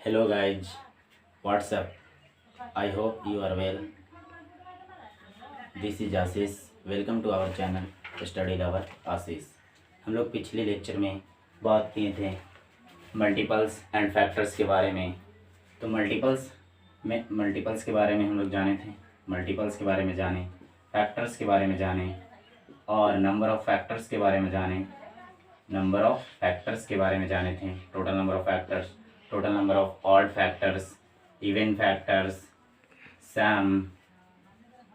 Hello guys, what's up? I hope you are well. This is Ashish. Welcome to our channel Study Lover Ashish. हम लोग पिछले lecture में बात किए थे मल्टीपल्स एंड फैक्टर्स के बारे में। तो मल्टीपल्स के बारे में हम लोग जाने थे, मल्टीपल्स के बारे में जाने, फैक्टर्स के बारे में जाने और नंबर ऑफ़ फैक्टर्स के बारे में जाने, नंबर ऑफ़ फैक्टर्स के बारे में जाने थे, total number of factors, total number of odd factors, even factors, sum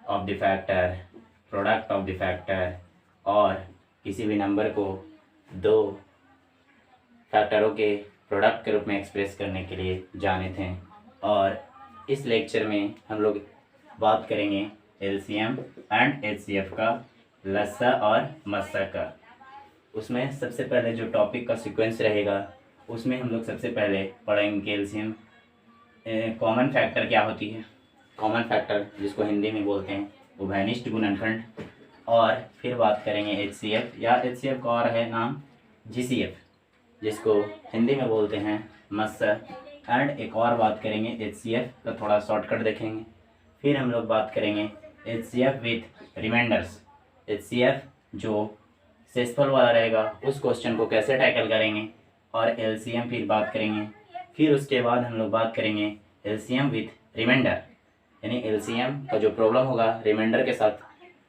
of the factor, product of the factor और किसी भी नंबर को दो फैक्टरों के प्रोडक्ट के रूप में एक्सप्रेस करने के लिए जाने थे। और इस लेक्चर में हम लोग बात करेंगे एलसीएम एंड एचसीएफ का, लसा और मस्सा का। उसमें सबसे पहले जो टॉपिक का सीक्वेंस रहेगा उसमें हम लोग सबसे पहले पढ़ेंगे कैल्शियम कॉमन फैक्टर क्या होती है, कॉमन फैक्टर जिसको हिंदी में बोलते हैं उभयनिष्ठ गुणनखंड। और फिर बात करेंगे एचसीएफ या एचसीएफ का और है नाम जीसीएफ जिसको हिंदी में बोलते हैं मस्सा। एंड एक और बात करेंगे एचसीएफ का, थोड़ा शॉर्टकट देखेंगे। फिर हम लोग बात करेंगे एचसीएफ विथ रिमाइंडर्स, एचसीएफ जो शेषफल वाला रहेगा उस क्वेश्चन को कैसे टैकल करेंगे। और एलसीएम फिर बात करेंगे। फिर उसके बाद हम लोग बात करेंगे एलसीएम विथ रिमाइंडर, यानी एलसीएम का जो प्रॉब्लम होगा रिमाइंडर के साथ,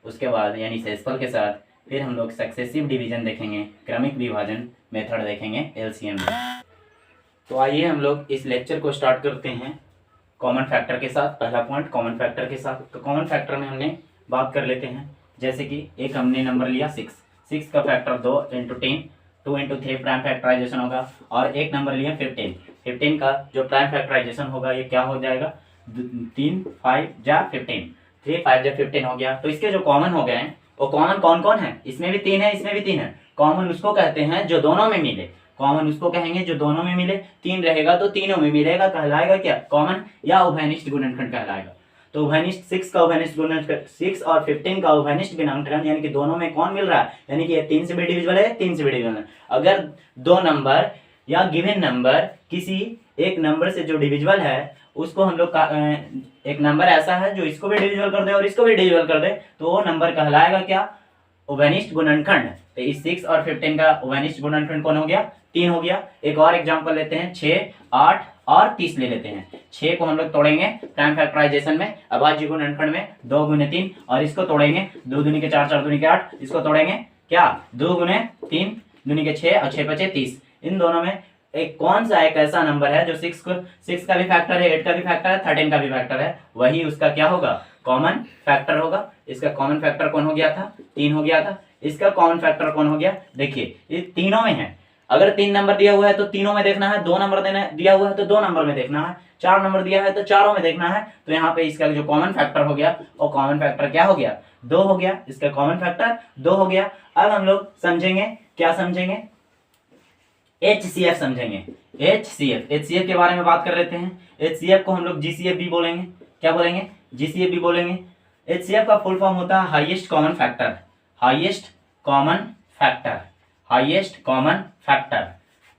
उसके बाद यानी शेषफल के साथ। फिर हम लोग सक्सेसिव डिवीजन देखेंगे, क्रमिक विभाजन मेथड देखेंगे एलसीएम में। तो आइए हम लोग इस लेक्चर को स्टार्ट करते हैं कॉमन फैक्टर के साथ। पहला पॉइंट कॉमन फैक्टर के साथ। तो कॉमन फैक्टर में हमने बात कर लेते हैं, जैसे कि एक हमने नंबर लिया 6 का फैक्टर 2 × 10, 2 × 3 प्राइम फैक्टराइजेशन होगा। और एक नंबर लिया 15 का जो प्राइम फैक्टराइजेशन होगा ये क्या हो जाएगा, 3 5 जा 15, 3 5 जा 15 हो गया। तो इसके जो कॉमन हो गए हैं वो कॉमन कौन कौन है, इसमें भी 3 है, इसमें भी 3 है। कॉमन उसको कहते हैं जो दोनों में मिले, कॉमन उसको कहेंगे जो दोनों में मिले। 3 रहेगा तो तीनों में मिलेगा, कहलाएगा क्या, कॉमन या उभयनिष्ठ गुणनखंड कहलाएगा। तो उभयनिष्ठ 6 का उभयनिष्ठ गुणनखंड, 6 और 15 का उभयनिष्ठ गुणनखंड यानी कि दोनों में कौन मिल रहा है, यानी कि ये 3 से भी डिविजिबल है, 3 से भी डिविजिबल है। अगर दो नंबर या गिवन नंबर किसी एक नंबर से जो डिविजिबल है उसको हम लोग एक नंबर ऐसा है जो इसको भी डिविजिबल कर दे और इसको भी डिविजिबल कर दे तो वो नंबर कहलाएगा क्या, उभयनिष्ठ गुणनखंड। तो इस 6 और 15 का उभयनिष्ठ गुणनखंड कौन हो गया, 3 हो गया। एक और एग्जांपल लेते हैं, 6 8 और 30 ले लेते हैं। 6 को हम लोग तोड़ेंगे प्राइम फैक्टराइजेशन में, अभाज्य गुणनखंड में 2 × 3, और इसको तोड़ेंगे 2 दूनी के 4 4 दूनी के 8, इसको तोड़ेंगे क्या 2 × 3 दूनी के 6 और 6 5 30। इन दोनों में एक कौन सा एक ऐसा नंबर है जो 6 का भी फैक्टर है, 8 का भी फैक्टर है, 13 का भी फैक्टर है, वही उसका क्या होगा, कॉमन फैक्टर होगा। इसका कॉमन फैक्टर कौन हो गया था, 3 हो गया था। इसका कॉमन फैक्टर कौन हो गया, देखिए ये तीनों में है। अगर 3 नंबर दिया हुआ है तो तीनों में देखना है, 2 नंबर दिया हुआ है तो 2 नंबर में देखना है, 4 नंबर दिया है तो चारों में देखना है। तो यहाँ पे इसका जो कॉमन फैक्टर हो गया वो कॉमन फैक्टर क्या हो गया, 2 हो गया। इसका कॉमन फैक्टर 2 हो गया। अब हम लोग समझेंगे, क्या समझेंगे, एचसीएफ समझेंगे। एचसीएफ के बारे में बात कर लेते हैं। एचसीएफ को हम लोग जीसीएफ भी बोलेंगे, क्या बोलेंगे, जीसीएफ भी बोलेंगे। एचसीएफ का फुल फॉर्म होता है highest common factor, highest common factor, highest common factor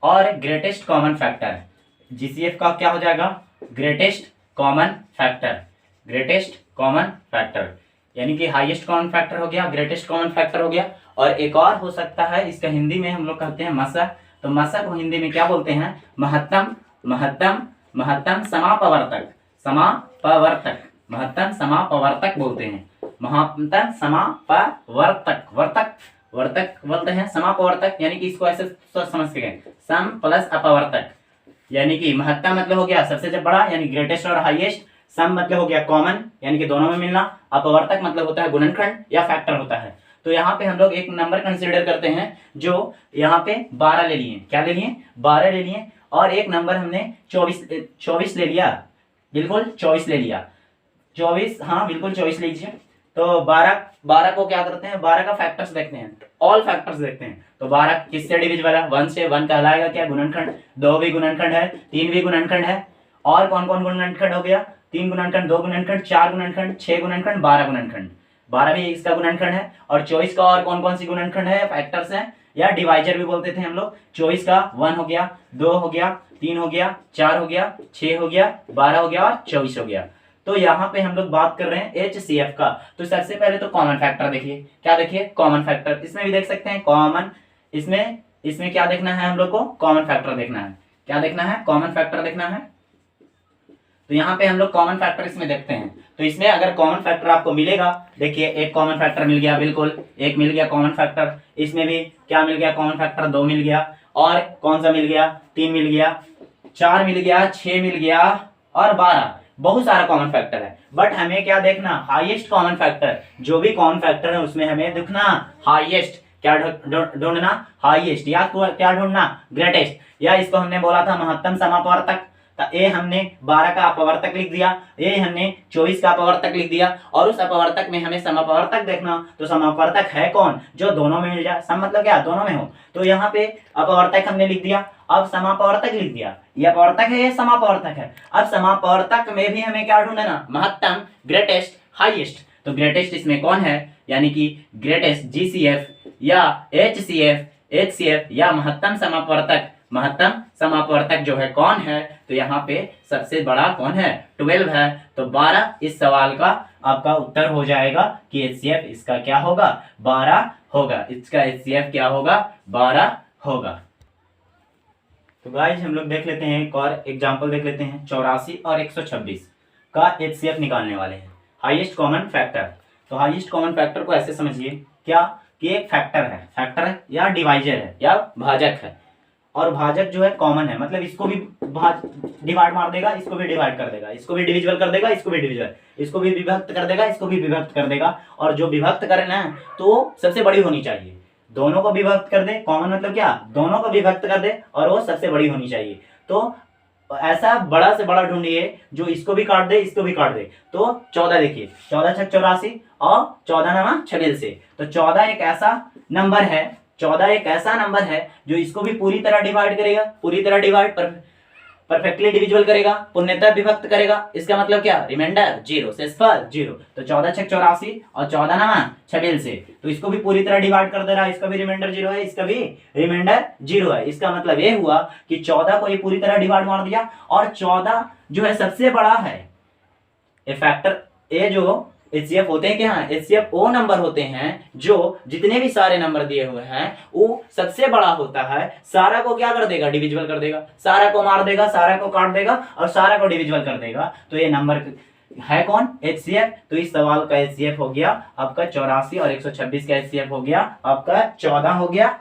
और ग्रेटेस्ट कॉमन फैक्टर। जीसीएफ का क्या हो जाएगा, greatest common factor, greatest common factor यानी कि हाईएस्ट कॉमन फैक्टर हो गया, ग्रेटेस्ट कॉमन फैक्टर हो गया। और एक और हो सकता है, इसका हिंदी में हम लोग कहते हैं मसा। तो मसा को हिंदी में क्या बोलते हैं, महत्तम, महत्तम, महत्तम समापवर्तक, समापवर्तक, महत्तम समापवर्तक बोलते हैं, महत्तम समापवर्तक, वर्तक वर्तक बोलते हैं, समापवर्तक यानी कि इसको ऐसे समझ के गए, सम प्लस अपवर्तक यानी कि महत्तम मतलब हो गया सबसे जब बड़ा यानी ग्रेटेस्ट और हाईएस्ट, सम मतलब हो गया कॉमन यानी कि दोनों में मिलना, अपवर्तक मतलब होता है गुणनखंड या फैक्टर होता है। तो यहाँ पे हम लोग एक नंबर कंसीडर करते हैं जो यहाँ पे 12 ले लिए, क्या ले लिए, 12 ले लिए। और एक नंबर हमने 24 ले लिया, बिल्कुल 24 ले लिया, 24, हाँ बिल्कुल 24 लीजिए। तो 12 को क्या करते हैं, 12 का फैक्टर्स देखते हैं, ऑल फैक्टर्स देखते हैं। तो 12 किससे डिविजिबल है, 1 से। 1 कहलाएगा क्या, गुणनखंड। 2 भी गुणनखंड है, 3 भी गुणनखंड है। और कौन कौन गुणनखंड हो गया, 3 गुणनखंड, 2 गुणनखंड, 4 गुणनखंड, 6 गुणनखंड, 12 गुणनखंड। 12 भी इसका गुणनखंड है। और 24 का और कौन कौन सी गुणनखंड है, फैक्टर्स हैं, या डिवाइजर भी बोलते थे हम लोग। 24 का 1 हो गया, 2 हो गया, 3 हो गया, 4 हो गया, 6 हो गया, 12 हो गया और 24 हो गया। तो यहाँ पे हम लोग बात कर रहे हैं HCF का। तो सबसे पहले तो कॉमन फैक्टर देखिए, क्या देखिए कॉमन फैक्टर, इसमें भी देख सकते हैं कॉमन, इसमें क्या देखना है हम लोग को, कॉमन फैक्टर देखना है। क्या देखना है, कॉमन फैक्टर देखना है। तो यहाँ पे हम लोग कॉमन फैक्टर इसमें देखते हैं। तो इसमें अगर कॉमन फैक्टर आपको मिलेगा, देखिए एक कॉमन फैक्टर मिल गया, बिल्कुल एक मिल गया कॉमन फैक्टर। इसमें भी क्या मिल गया, कॉमन फैक्टर 2 मिल गया। और कौन सा मिल गया, 3 मिल गया, 4 मिल गया, 6 मिल गया और 12। बहुत सारा कॉमन फैक्टर है, बट हमें क्या देखना, हाईएस्ट कॉमन फैक्टर। जो भी कॉमन फैक्टर है उसमें हमें दिखना हाईएस्ट, क्या ढूंढना, हाईएस्ट, या क्या ढूंढना, ग्रेटेस्ट, या इसको हमने बोला था महत्तम समापवर्तक। तो ए हमने 12 का अपवर्तक लिख दिया, ए हमने 24 का अपवर्तक लिख दिया, और उस अपवर्तक में हमें समापवर्तक देखना। तो समापवर्तक है कौन, जो दोनों में मिल जाए, सम मतलब क्या, दोनों में हो। तो यहाँ पे अपवर्तक हमने लिख दिया, अब समापवर्तक लिख दिया। ये अपवर्तक है, ये समापवर्तक है। अब समापवर्तक में भी हमें क्या ढूंढना, महत्तम, ग्रेटेस्ट, हाईएस्ट। तो ग्रेटेस्ट इसमें कौन है, यानी कि ग्रेटेस्ट GCF या HCF या महत्तम समापवर्तक, महत्तम समापवर्तक जो है कौन है, तो यहाँ पे सबसे बड़ा कौन है, 12 है। तो 12 इस सवाल का आपका उत्तर हो जाएगा कि HCF इसका क्या होगा, 12 होगा। इसका HCF क्या होगा, 12 होगा। तो गाइस हम लोग देख लेते हैं, एक और एग्जांपल देख लेते हैं। 84 और 126 का HCF निकालने वाले हैं, हाईएस्ट कॉमन फैक्टर। तो हाईएस्ट कॉमन फैक्टर को ऐसे समझिए क्या, कि एक फैक्टर है या डिवाइजर है या भाजक है। और भाजक जो है कॉमन है, मतलब इसको भी डिवाइड मार देगा, इसको भी डिवाइड कर देगा, इसको भी डिविजिबल कर देगा, इसको भी डिविजिबल, इसको भी विभक्त कर देगा, इसको भी विभक्त कर देगा। और जो विभक्त करना है तो सबसे बड़ी होनी चाहिए, दोनों को विभक्त कर दे, कॉमन मतलब क्या, दोनों को विभक्त कर दे और वो सबसे बड़ी होनी चाहिए। तो ऐसा बड़ा से बड़ा ढूंढिए जो इसको भी काट दे, इसको भी काट दे। तो 14 देखिए, 14 छक 84 और 14 नमा 26 से। तो 14 एक ऐसा नंबर है, 14 एक ऐसा नंबर है जो इसको भी पूरी तरह डिवाइड करेगा, पूरी तरह डिवाइड, परफेक्टली डिविजिबल करेगा, पूर्णतः विभक्त करेगा। इसका मतलब क्या, रिमाइंडर 0, शेषफल 0। तो 14 छक 84 और 14 नमा 26 से, तो इसको भी पूरी तरह डिवाइड कर दे रहा है, इसका भी रिमाइंडर 0 है, इसका भी रिमाइंडर 0 है। इसका मतलब ये हुआ कि 14 को ये पूरी तरह डिवाइड मार दिया, और 14 जो है सबसे बड़ा है। ए फैक्टर ए जो HCF होते हैं क्या, HCF वो नंबर होते हैं जो जितने भी सारे नंबर दिए हुए हैं वो सबसे बड़ा होता है। सारा को क्या कर देगा, डिविजिबल कर देगा, सारा को मार देगा, सारा को काट देगा और सारा को डिविजिबल कर देगा। तो ये नंबर है कौन, HCF। तो इस सवाल का HCF हो गया आपका 84 और 126 का HCF हो गया आपका 14 हो गया।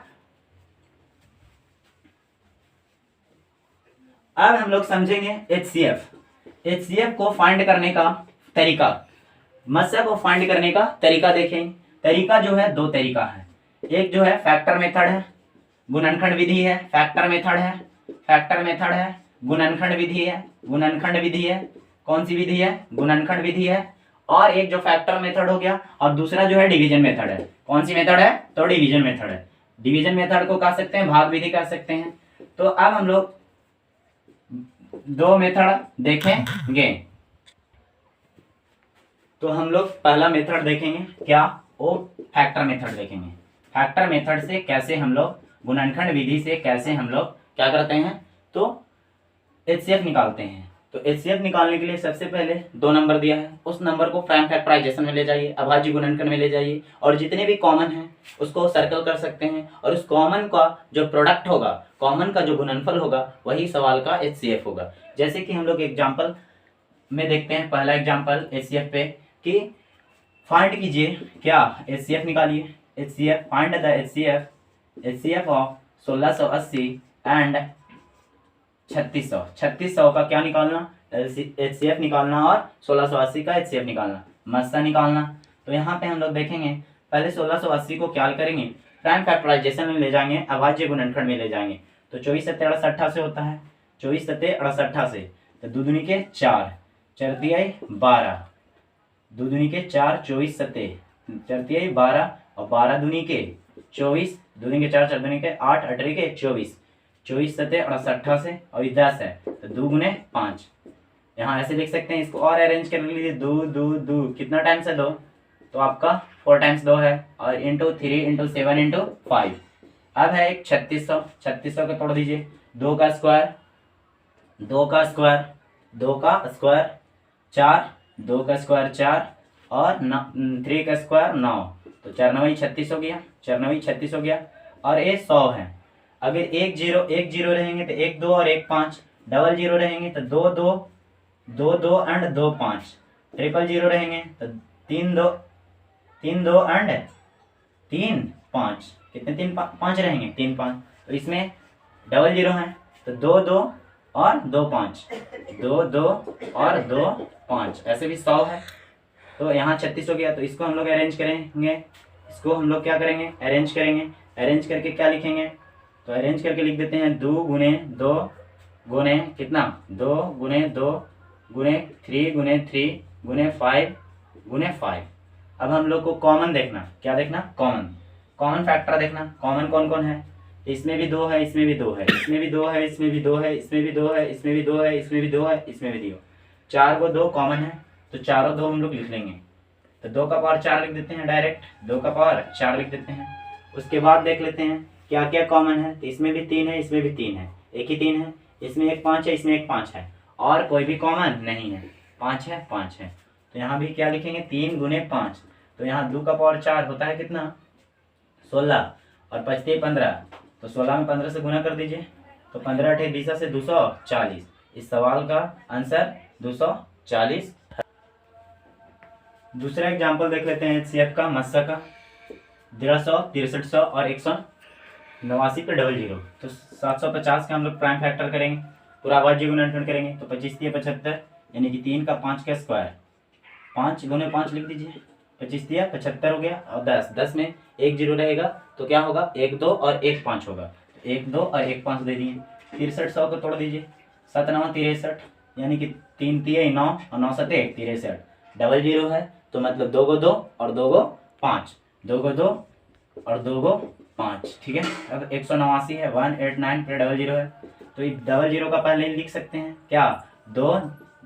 अब हम लोग समझेंगे HCF को फाइंड करने का तरीका, मस्सा को फाइंड करने का तरीका देखें। तरीका जो है, दो तरीका है, एक जो है फैक्टर मेथड है, गुणनखंड विधि है, फैक्टर मेथड है, गुणनखंड विधि है, कौन सी विधि है, गुणनखंड विधि है। और एक जो फैक्टर मेथड हो गया, और दूसरा जो है डिवीजन मेथड है। कौन सी मेथड है, तो डिवीजन मेथड है। डिवीजन मेथड को कह सकते हैं भाग विधि कह सकते हैं। तो अब हम लोग दो मेथड देखेंगे। तो हम लोग पहला मेथड देखेंगे, क्या, वो फैक्टर मेथड देखेंगे। फैक्टर मेथड से कैसे हम लोग, गुणनखंड विधि से कैसे हम लोग क्या करते हैं, तो HCF निकालते हैं। तो HCF निकालने के लिए सबसे पहले 2 नंबर दिया है, उस नंबर को प्राइम फैक्टराइजेशन में ले जाइए, अभाज्य गुणनखंड में ले जाइए, और जितने भी कॉमन हैं उसको सर्कल कर सकते हैं, और उस कॉमन का जो प्रोडक्ट होगा, कॉमन का जो गुणनफल होगा, वही सवाल का HCF होगा। जैसे कि हम लोग एग्जाम्पल में देखते हैं, पहला एग्जाम्पल HCF पे, कि फाइंड कीजिए क्या, HCF निकालिए, HCF find the HCF of 1680 and 3600 का क्या निकालना, HCF निकालना, और 1680 का HCF निकालना, मस्सा निकालना। तो यहाँ पे हम लोग देखेंगे, पहले 1680 को क्या करेंगे, प्राइम फैक्टराइजेशन में ले जाएंगे, अभाज्य गुणनखंड में ले जाएंगे। तो 24 सत्ते 68 से होता है, 24 सत्ते 68 से, तो 2 दूनी के 4, 4 तिहाई 12, 2 दूनी के 4, 24 सत्ते 4 तिहाई 12, और 12 दूनी के 24, 2 दूनी के 4, 4 दूनी के 8, 8 के 24, 24 सत्ते 68 से, और 10 है तो 2 गुने 5। यहाँ ऐसे लिख सकते हैं, इसको और अरेंज कर लीजिए, 2 2 2 कितना टाइम्स है 2, तो आपका 4 टाइम्स 2 है, और इंटू 3 इंटू 7 इंटू 5, अब है एक 3600, 3600 को तोड़ दीजिए। 2 का स्क्वायर 2 का स्क्वायर 2 का स्क्वायर 4, 2 का स्क्वायर 4 और 3 का स्क्वायर 9, तो 4 9 36 हो गया, 4 9 36 हो गया। और ये 100 है। अगर एक जीरो रहेंगे तो 1 2 और 1 5, डबल जीरो रहेंगे तो 2 2 2 2 एंड 2 5, ट्रिपल जीरो रहेंगे तो 3 2 3 2 एंड 3 5, कितने 3 5 रहेंगे, 3 5। तो इसमें डबल जीरो है तो 2 2 और 2 5, 2 2 और 2 5, ऐसे भी 100 है। तो यहाँ 36 हो गया। तो इसको हम लोग अरेंज करेंगे, इसको हम लोग क्या करेंगे, अरेंज करेंगे। अरेंज करके क्या लिखेंगे, तो अरेंज करके लिख देते हैं 2 गुने 2 गुने कितना, 2 गुने 2 गुने 3 गुने 3 गुने 5 गुने 5। अब हम लोग को कॉमन देखना, क्या देखना, कॉमन फैक्टर देखना। कॉमन कौन कौन है, इसमें भी 2 है, इसमें भी 2 है, इसमें भी 2 है, इसमें भी 2 है, इसमें भी 2 है, इसमें भी 2 है, इसमें भी 2 है, इसमें भी 2। 4 को 2 कॉमन है तो चारों 2 हम लोग लिख लेंगे। तो 2 का पावर 4 लिख देते हैं, डायरेक्ट 2 का पावर 4 लिख देते हैं। उसके बाद देख लेते हैं क्या क्या कॉमन है। तो इसमें भी 3 है, इसमें भी 3 है, एक ही 3 है, इसमें एक 5 है, इसमें एक 5 है, और कोई भी कॉमन नहीं है, 5 है 5 है। तो यहाँ भी क्या लिखेंगे, 3 गुने 5। तो यहाँ 2 का पावर 4 होता है कितना, 16, और 5 15, तो 16 में 15 से गुना कर दीजिए। तो 15 8 20 से 240। इस सवाल का आंसर 240। दूसरा एग्जाम्पल देख लेते हैं HCF का, मस्सा का। 150 6300 और 189 पे डबल जीरो, तो 750 का हम लोग प्राइम फैक्टर करेंगे, पूरा अभाज्य गुणनखंड करेंगे। तो 25 3 75, यानी कि 3 का 5 का स्क्वायर, 5 गुने 5 लिख दीजिए। 25 3 75 हो गया। और 10 में एक जीरो रहेगा तो क्या होगा, 1 2 और 1 5 होगा, 1 2 और 1 5 दे दिए। 6300 को तोड़ दीजिए, 7 9 63, यानी कि 3 3 9 और 9 7 63। डबल जीरो है तो मतलब 2 को 2 और 2 को 5, 2 को 2 और 2 को 5, ठीक है। अब 189 है, 189 पे डबल जीरो है, तो ये डबल जीरो का पहले लिख सकते हैं क्या, 2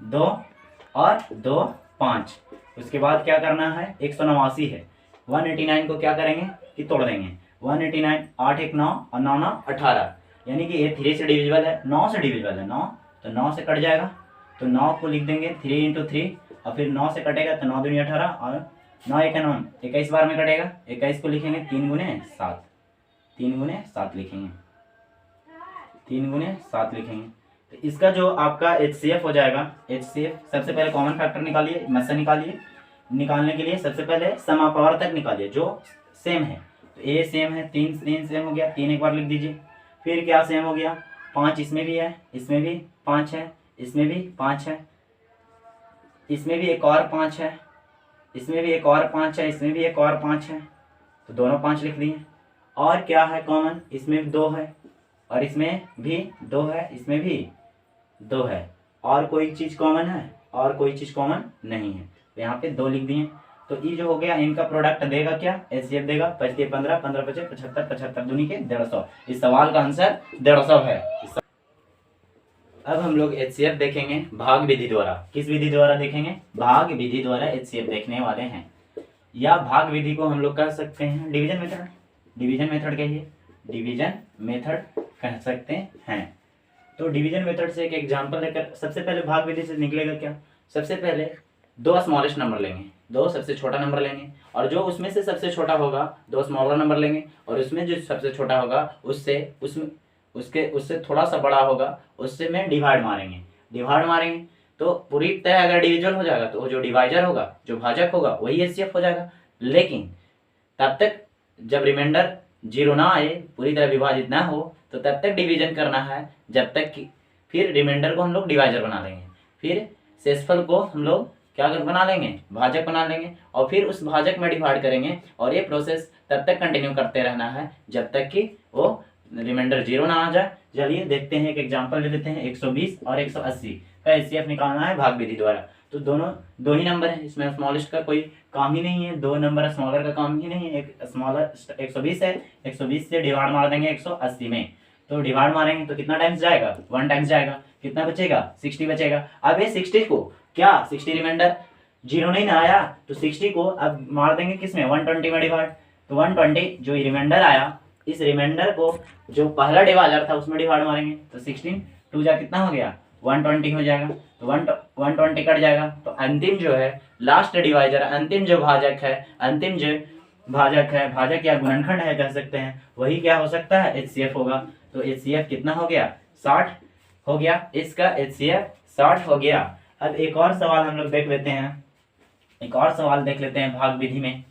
2 और 2 5। उसके बाद क्या करना है, 189 है, 189 को क्या करेंगे कि तोड़ देंगे। 189 8 1 9 और 9 9 18, यानी कि ये 3 से डिविजिबल है, 9 से डिविजिबल है, 9 तो 9 से कट जाएगा। तो 9 को लिख देंगे 3 इंटू 3, और फिर 9 से कटेगा तो 9 दूनी 18, और 9 1 9 21 बार में कटेगा। 21 को लिखेंगे 3 गुने 7, 3 गुने 7 लिखेंगे, 3 गुने 7 लिखेंगे। तो इसका जो आपका HCF हो जाएगा, HCF सबसे पहले कॉमन फैक्टर निकालिए, मस्सा निकालिए। निकालने के लिए सबसे पहले सम ऑफ पावर तक निकालिए जो सेम है। तो ए सेम है, 3 सेम हो गया, 3 एक बार लिख दीजिए। फिर क्या सेम हो गया, 5 इसमें भी है, इसमें भी 5 है, इसमें भी 5 है, इसमें भी एक और 5 है, इसमें भी एक और 5 है, इसमें भी एक और 5 है, तो दोनों 5 लिख दिए। और क्या है कॉमन, इसमें भी 2 है, और इसमें भी 2 है, इसमें भी 2 है। और कोई चीज़ कॉमन है, और कोई चीज़ कॉमन नहीं है, तो यहाँ पे 2 लिख दिए। तो ये जो हो गया, इनका प्रोडक्ट देगा क्या, HCF देगा 25 15 15 25 75 75 दूनी के 150। इस सवाल का आंसर 150 है। अब हम लोग HCF देखेंगे भाग विधि द्वारा। किस विधि द्वारा देखेंगे, भाग विधि द्वारा HCF देखने वाले हैं। या भाग विधि को हम लोग कह सकते हैं डिवीजन मेथड, डिवीजन मेथड कहिए, डिवीजन मेथड कह सकते हैं। तो डिवीजन मेथड से एक एग्जांपल लेकर सबसे पहले भाग विधि से निकलेगा क्या, सबसे पहले 2 स्मॉलेस्ट नंबर लेंगे, 2 सबसे छोटा नंबर लेंगे, और जो उसमें से सबसे छोटा होगा 2 स्मॉलर नंबर लेंगे, और उसमें जो सबसे छोटा होगा उससे थोड़ा सा बड़ा होगा, उससे में डिवाइड मारेंगे। तो पूरी तरह अगर डिविजन हो जाएगा तो जो डिवाइजर होगा, जो भाजक होगा, वही HCF हो जाएगा। लेकिन तब तक जब रिमाइंडर 0 ना आए, पूरी तरह विभाजित ना हो, तो तब तक डिवीजन करना है जब तक कि फिर रिमाइंडर को हम लोग डिवाइजर बना लेंगे, फिर शेषफल को हम लोग क्या बना लेंगे, भाजक बना लेंगे, और फिर उस भाजक में डिवाइड करेंगे। और ये प्रोसेस तब तक कंटिन्यू करते रहना है जब तक कि वो रिमाइंडर 0 ना आ जाए। चलिए देखते हैं, एक एग्जांपल ले लेते हैं। 120 और 180 का HCF निकालना है भाग विधि द्वारा। तो दोनों 2 ही नंबर है, इसमें स्मॉलेस्ट का कोई काम ही नहीं है, 2 नंबर स्मॉलर का काम ही नहीं है। एक स्मॉलर 120 है, 120 से डिवाइड मार देंगे 180 में, तो डिवाइड मारेंगे तो कितना टाइम्स जाएगा, 1 टाइम्स जाएगा, कितना बचेगा, 60 बचेगा। अब ये 60 को क्या, 60 रिमाइंडर 0 नहीं ना आया, तो 60 को अब मार देंगे किसमें, 120 में डिवाइड। तो 120 जो रिमाइंडर आया इस रिमाइंडर को जो पहला डिवाइजर था उसमें डिवाइड मारेंगे तो 16 2 जा कितना हो गया 120 हो जाएगा। तो 120 कट जाएगा। तो अंतिम जो है लास्ट डिवाइजर, अंतिम जो भाजक है, अंतिम जो भाजक है, भाजक या गुणनखंड है कह सकते हैं, वही क्या हो सकता है HCF होगा। तो HCF कितना हो गया 60 हो गया, इसका HCF 60 हो गया। अब एक और सवाल हम लोग देख लेते हैं, एक और सवाल देख लेते हैं भाग विधि में।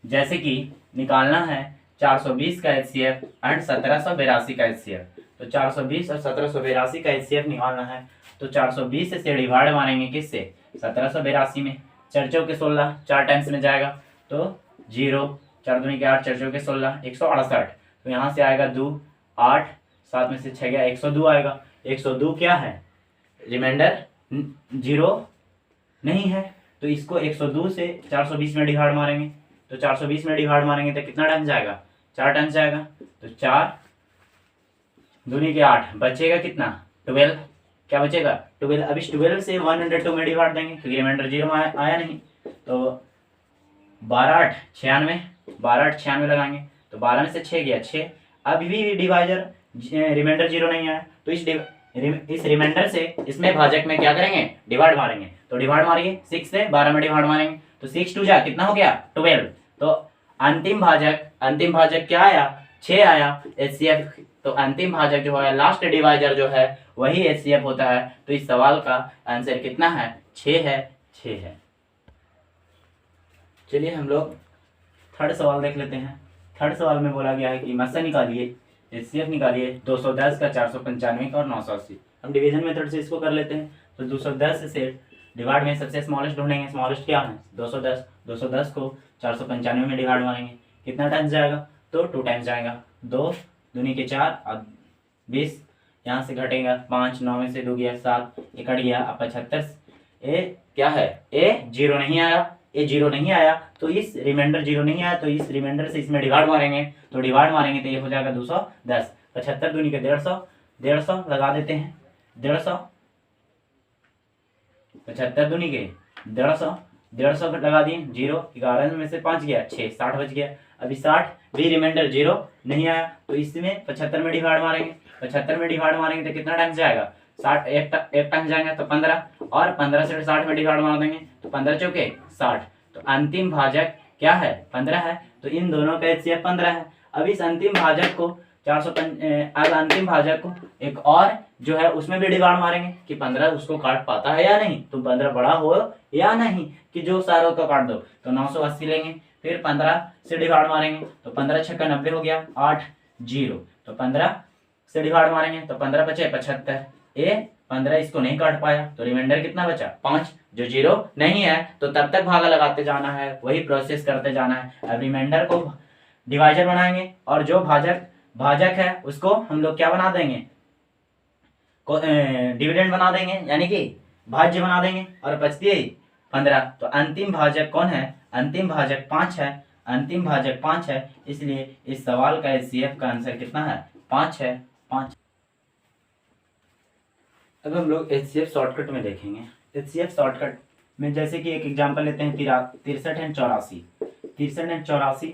जैसे कि निकालना है 420 का HCF एंड 1782 का HCF। तो 420 और 1782 का HCF निकालना है तो 420 से डिवाइड मारेंगे किससे 1782 में। 4 चौके 16 4 टाइम्स में जाएगा तो 0, 4 दूनी के 8, 4 चौके 16 168। तो यहाँ से आएगा 2 8, 7 में से 6 गया 102 आएगा। 102 क्या है रिमाइंडर 0 नहीं है, तो इसको 102 से 420 में डिवाइड मारेंगे। तो 420 में डिवाइड मारेंगे तो कितना टाइम्स जाएगा 4 टाइम्स जाएगा। तो 4 दूनी के 8 बचेगा कितना 12, क्या बचेगा 12। अब इस 12 से 102 में डिवाइड देंगे क्योंकि रिमाइंडर 0 आया नहीं। तो 12 8 96, 12 8 96 लगाएंगे तो 12 में से 6 गया 6। अब भी डिवाइजर रिमाइंडर 0 नहीं आया तो इस रिमाइंडर से इसमें भाजक में क्या करेंगे डिवाइड मारेंगे। तो डिवाइड मारिए 6 से 12 में डिवाइड मारेंगे तो 6 2 जा कितना हो गया 12। तो अंतिम भाजक क्या आया 6 आया HCF। तो अंतिम भाजक जो है लास्ट डिवाइजर जो है वही HCF होता है। तो इस सवाल का आंसर कितना है 6 है, 6 है। चलिए हम लोग थर्ड सवाल देख लेते हैं। थर्ड सवाल में बोला गया है कि मस्सा निकालिए, HCF निकालिए 210 का 495 का और 980। हम डिवीजन मेथड से इसको कर लेते हैं। तो 210 से डिवाइड में सबसे स्मॉलेस्ट ढूंढेंगे। स्मॉलेस्ट क्या है 210, 210 को 495 में डिवाइड मारेंगे कितना टाइम्स जाएगा तो 2 टाइम्स जाएगा। 2 दूनी के 4 और 20 यहाँ से घटेगा 5, 9 में से 2 गया 7, ये कट गया। अब 75 ए क्या है ए 0 नहीं आया, ये 0 नहीं आया तो इस रिमाइंडर 0 नहीं आया तो इस रिमाइंडर से इसमें डिवाइड मारेंगे। तो डिवाइड मारेंगे तो ये हो जाएगा 210। 75 दूनी के 150, 150 लगा देते हैं 150। 75 दूनी के 150, 150 लगा दिए 0, 11 में से 5 गया 6, 60 बच गया। अभी 60 भी रिमाइंडर 0 नहीं आया तो इसमें 75 में डिवाइड मारेंगे। 75 में डिवाइड मारेंगे तो कितना टाइम जाएगा 60, एक टाइम जाएगा तो 15, और 15 से 60 में डिवाइड मार देंगे तो 15 चौके 60। तो अंतिम भाजक क्या है 15 है। तो इन दोनों का HCF 15 है। अब इस अंतिम भाजक को अंतिम भाजक को एक और जो है उसमें भी डिवाइड मारेंगे कि 15 उसको काट पाता है या नहीं। तो 15 बड़ा हो या नहीं कि जो सारों को काट दो। तो 980 लेंगे, फिर 15 से डिवाइड मारेंगे तो 15 छक्का 90 हो गया 8 0। तो 15 से डिवाइड मारेंगे तो 15 बचे 75। ए 15 इसको नहीं काट पाया तो रिमाइंडर कितना बचा 5, जो 0 नहीं है। तो तब तक भागा लगाते जाना है, वही प्रोसेस करते जाना है। अब रिमाइंडर को डिवाइजर बनाएंगे और जो भाजक है उसको हम लोग क्या बना देंगे डिविडेंड बना देंगे, यानी कि भाज्य बना देंगे और बचती है 15। तो अंतिम भाजक कौन है अंतिम भाजक 5 है, अंतिम भाजक 5 है। इसलिए इस सवाल का HCF का आंसर कितना है 5 है, 5। अब हम लोग HCF शॉर्टकट में देखेंगे। HCF शॉर्टकट में जैसे कि एक एग्जांपल लेते हैं 63 एंड 84। 63 एंड 84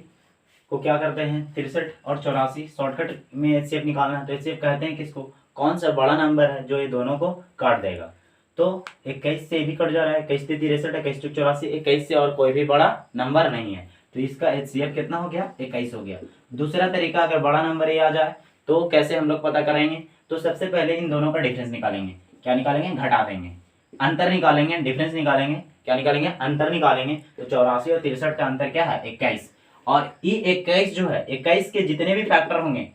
को क्या करते हैं 63 और 84 शॉर्टकट में HCF निकालना है। तो HCF कहते हैं किसको कौन सा बड़ा नंबर है जो ये दोनों को काट देगा। तो 21 से भी कट जा रहा है, 21 से 63, 21 से 84, 21 से और कोई भी बड़ा नंबर नहीं है। तो इसका HCF कितना हो गया 21 हो गया। दूसरा तरीका अगर बड़ा नंबर ये आ जाए तो कैसे हम लोग पता करेंगे। तो सबसे पहले इन दोनों का डिफरेंस निकालेंगे। क्या निकालेंगे घटा देंगे, अंतर निकालेंगे, डिफरेंस निकालेंगे, क्या निकालेंगे अंतर निकालेंगे। तो 84 और 63 का अंतर क्या है 21। और ये 21 जो है 21 के जितने भी फैक्टर होंगे,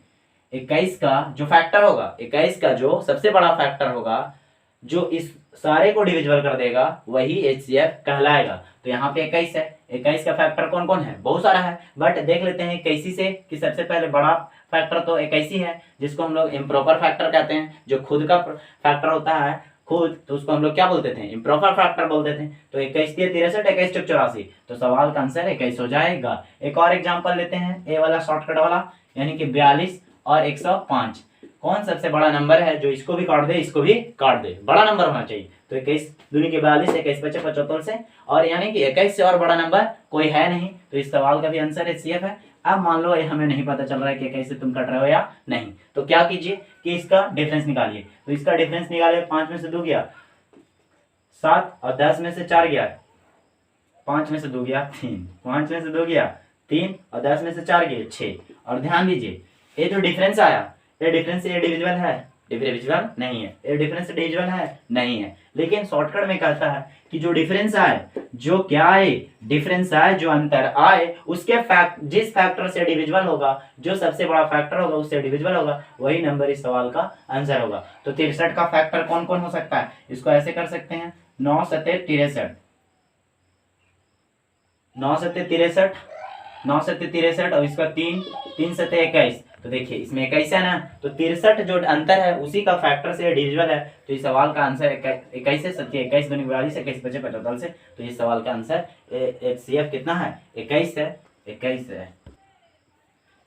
21 का जो फैक्टर होगा, 21 का जो सबसे बड़ा फैक्टर होगा जो इस सारे को डिविजिबल कर देगा वही HCF कहलाएगा। तो यहाँ पे 21 है, 21 का फैक्टर कौन कौन है बहुत सारा है, बट देख लेते हैं 21 से कि सबसे पहले बड़ा फैक्टर तो 21 है जिसको हम लोग इम्प्रॉपर फैक्टर कहते हैं। जो खुद का फैक्टर होता है खुद, तो उसको हम लोग क्या बोलते थे इम्प्रॉपर फैक्टर बोलते थे। तो 21 के 63, 21 चौक 84, तो सवाल का आंसर 21 हो जाएगा। एक और एग्जांपल लेते हैं ए वाला शॉर्टकट वाला, यानी कि 42 और 105। कौन सबसे बड़ा नंबर है जो इसको भी काट दे इसको भी काट दे, बड़ा नंबर होना चाहिए। तो 21 दूनी के 42, 21 बचे 75 से, और यानी कि 21 से और बड़ा नंबर कोई है नहीं। तो इस सवाल का भी आंसर HCF है अब मान लो हमें नहीं पता चल रहा है कि कैसे तुम कट रहे हो या नहीं, तो क्या कीजिए कि इसका डिफरेंस निकालिए। तो इसका डिफरेंस निकालिए, 5 में से 2 गया 7 और 10 में से 4 गया 5 में से 2 गया 3, 5 में से 2 गया 3 और 10 में से 4 गए 6। और ध्यान दीजिए ये जो डिफरेंस आया, ये डिफरेंस ये डिविजिबल है, डिविजिबल नहीं है, ये डिफरेंस डिविजिबल है नहीं है। लेकिन शॉर्टकट में कहता है कि जो डिफरेंस आए, जो क्या आए, डिफरेंस आए, जो अंतर आए, उसके जिस फैक्टर से डिविजिबल होगा, जो सबसे बड़ा फैक्टर होगा उससे डिविजिबल होगा, वही नंबर इस सवाल का आंसर होगा। तो 63 का फैक्टर कौन कौन हो सकता है, इसको ऐसे कर सकते हैं 9 सत्ते 63, 9 सत्ते 63, 9 सत्ते 63 और इसका 3, 3 सत्ते 21। तो देखिए इसमें 21 है ना, तो 63 जो अंतर है उसी का फैक्टर से डिविजिबल है। तो इस सवाल का आंसर 21 है, 21 दूनी 42, 21 बचे 45 से। तो इस सवाल का आंसर HCF कितना है, 21 है, 21 है।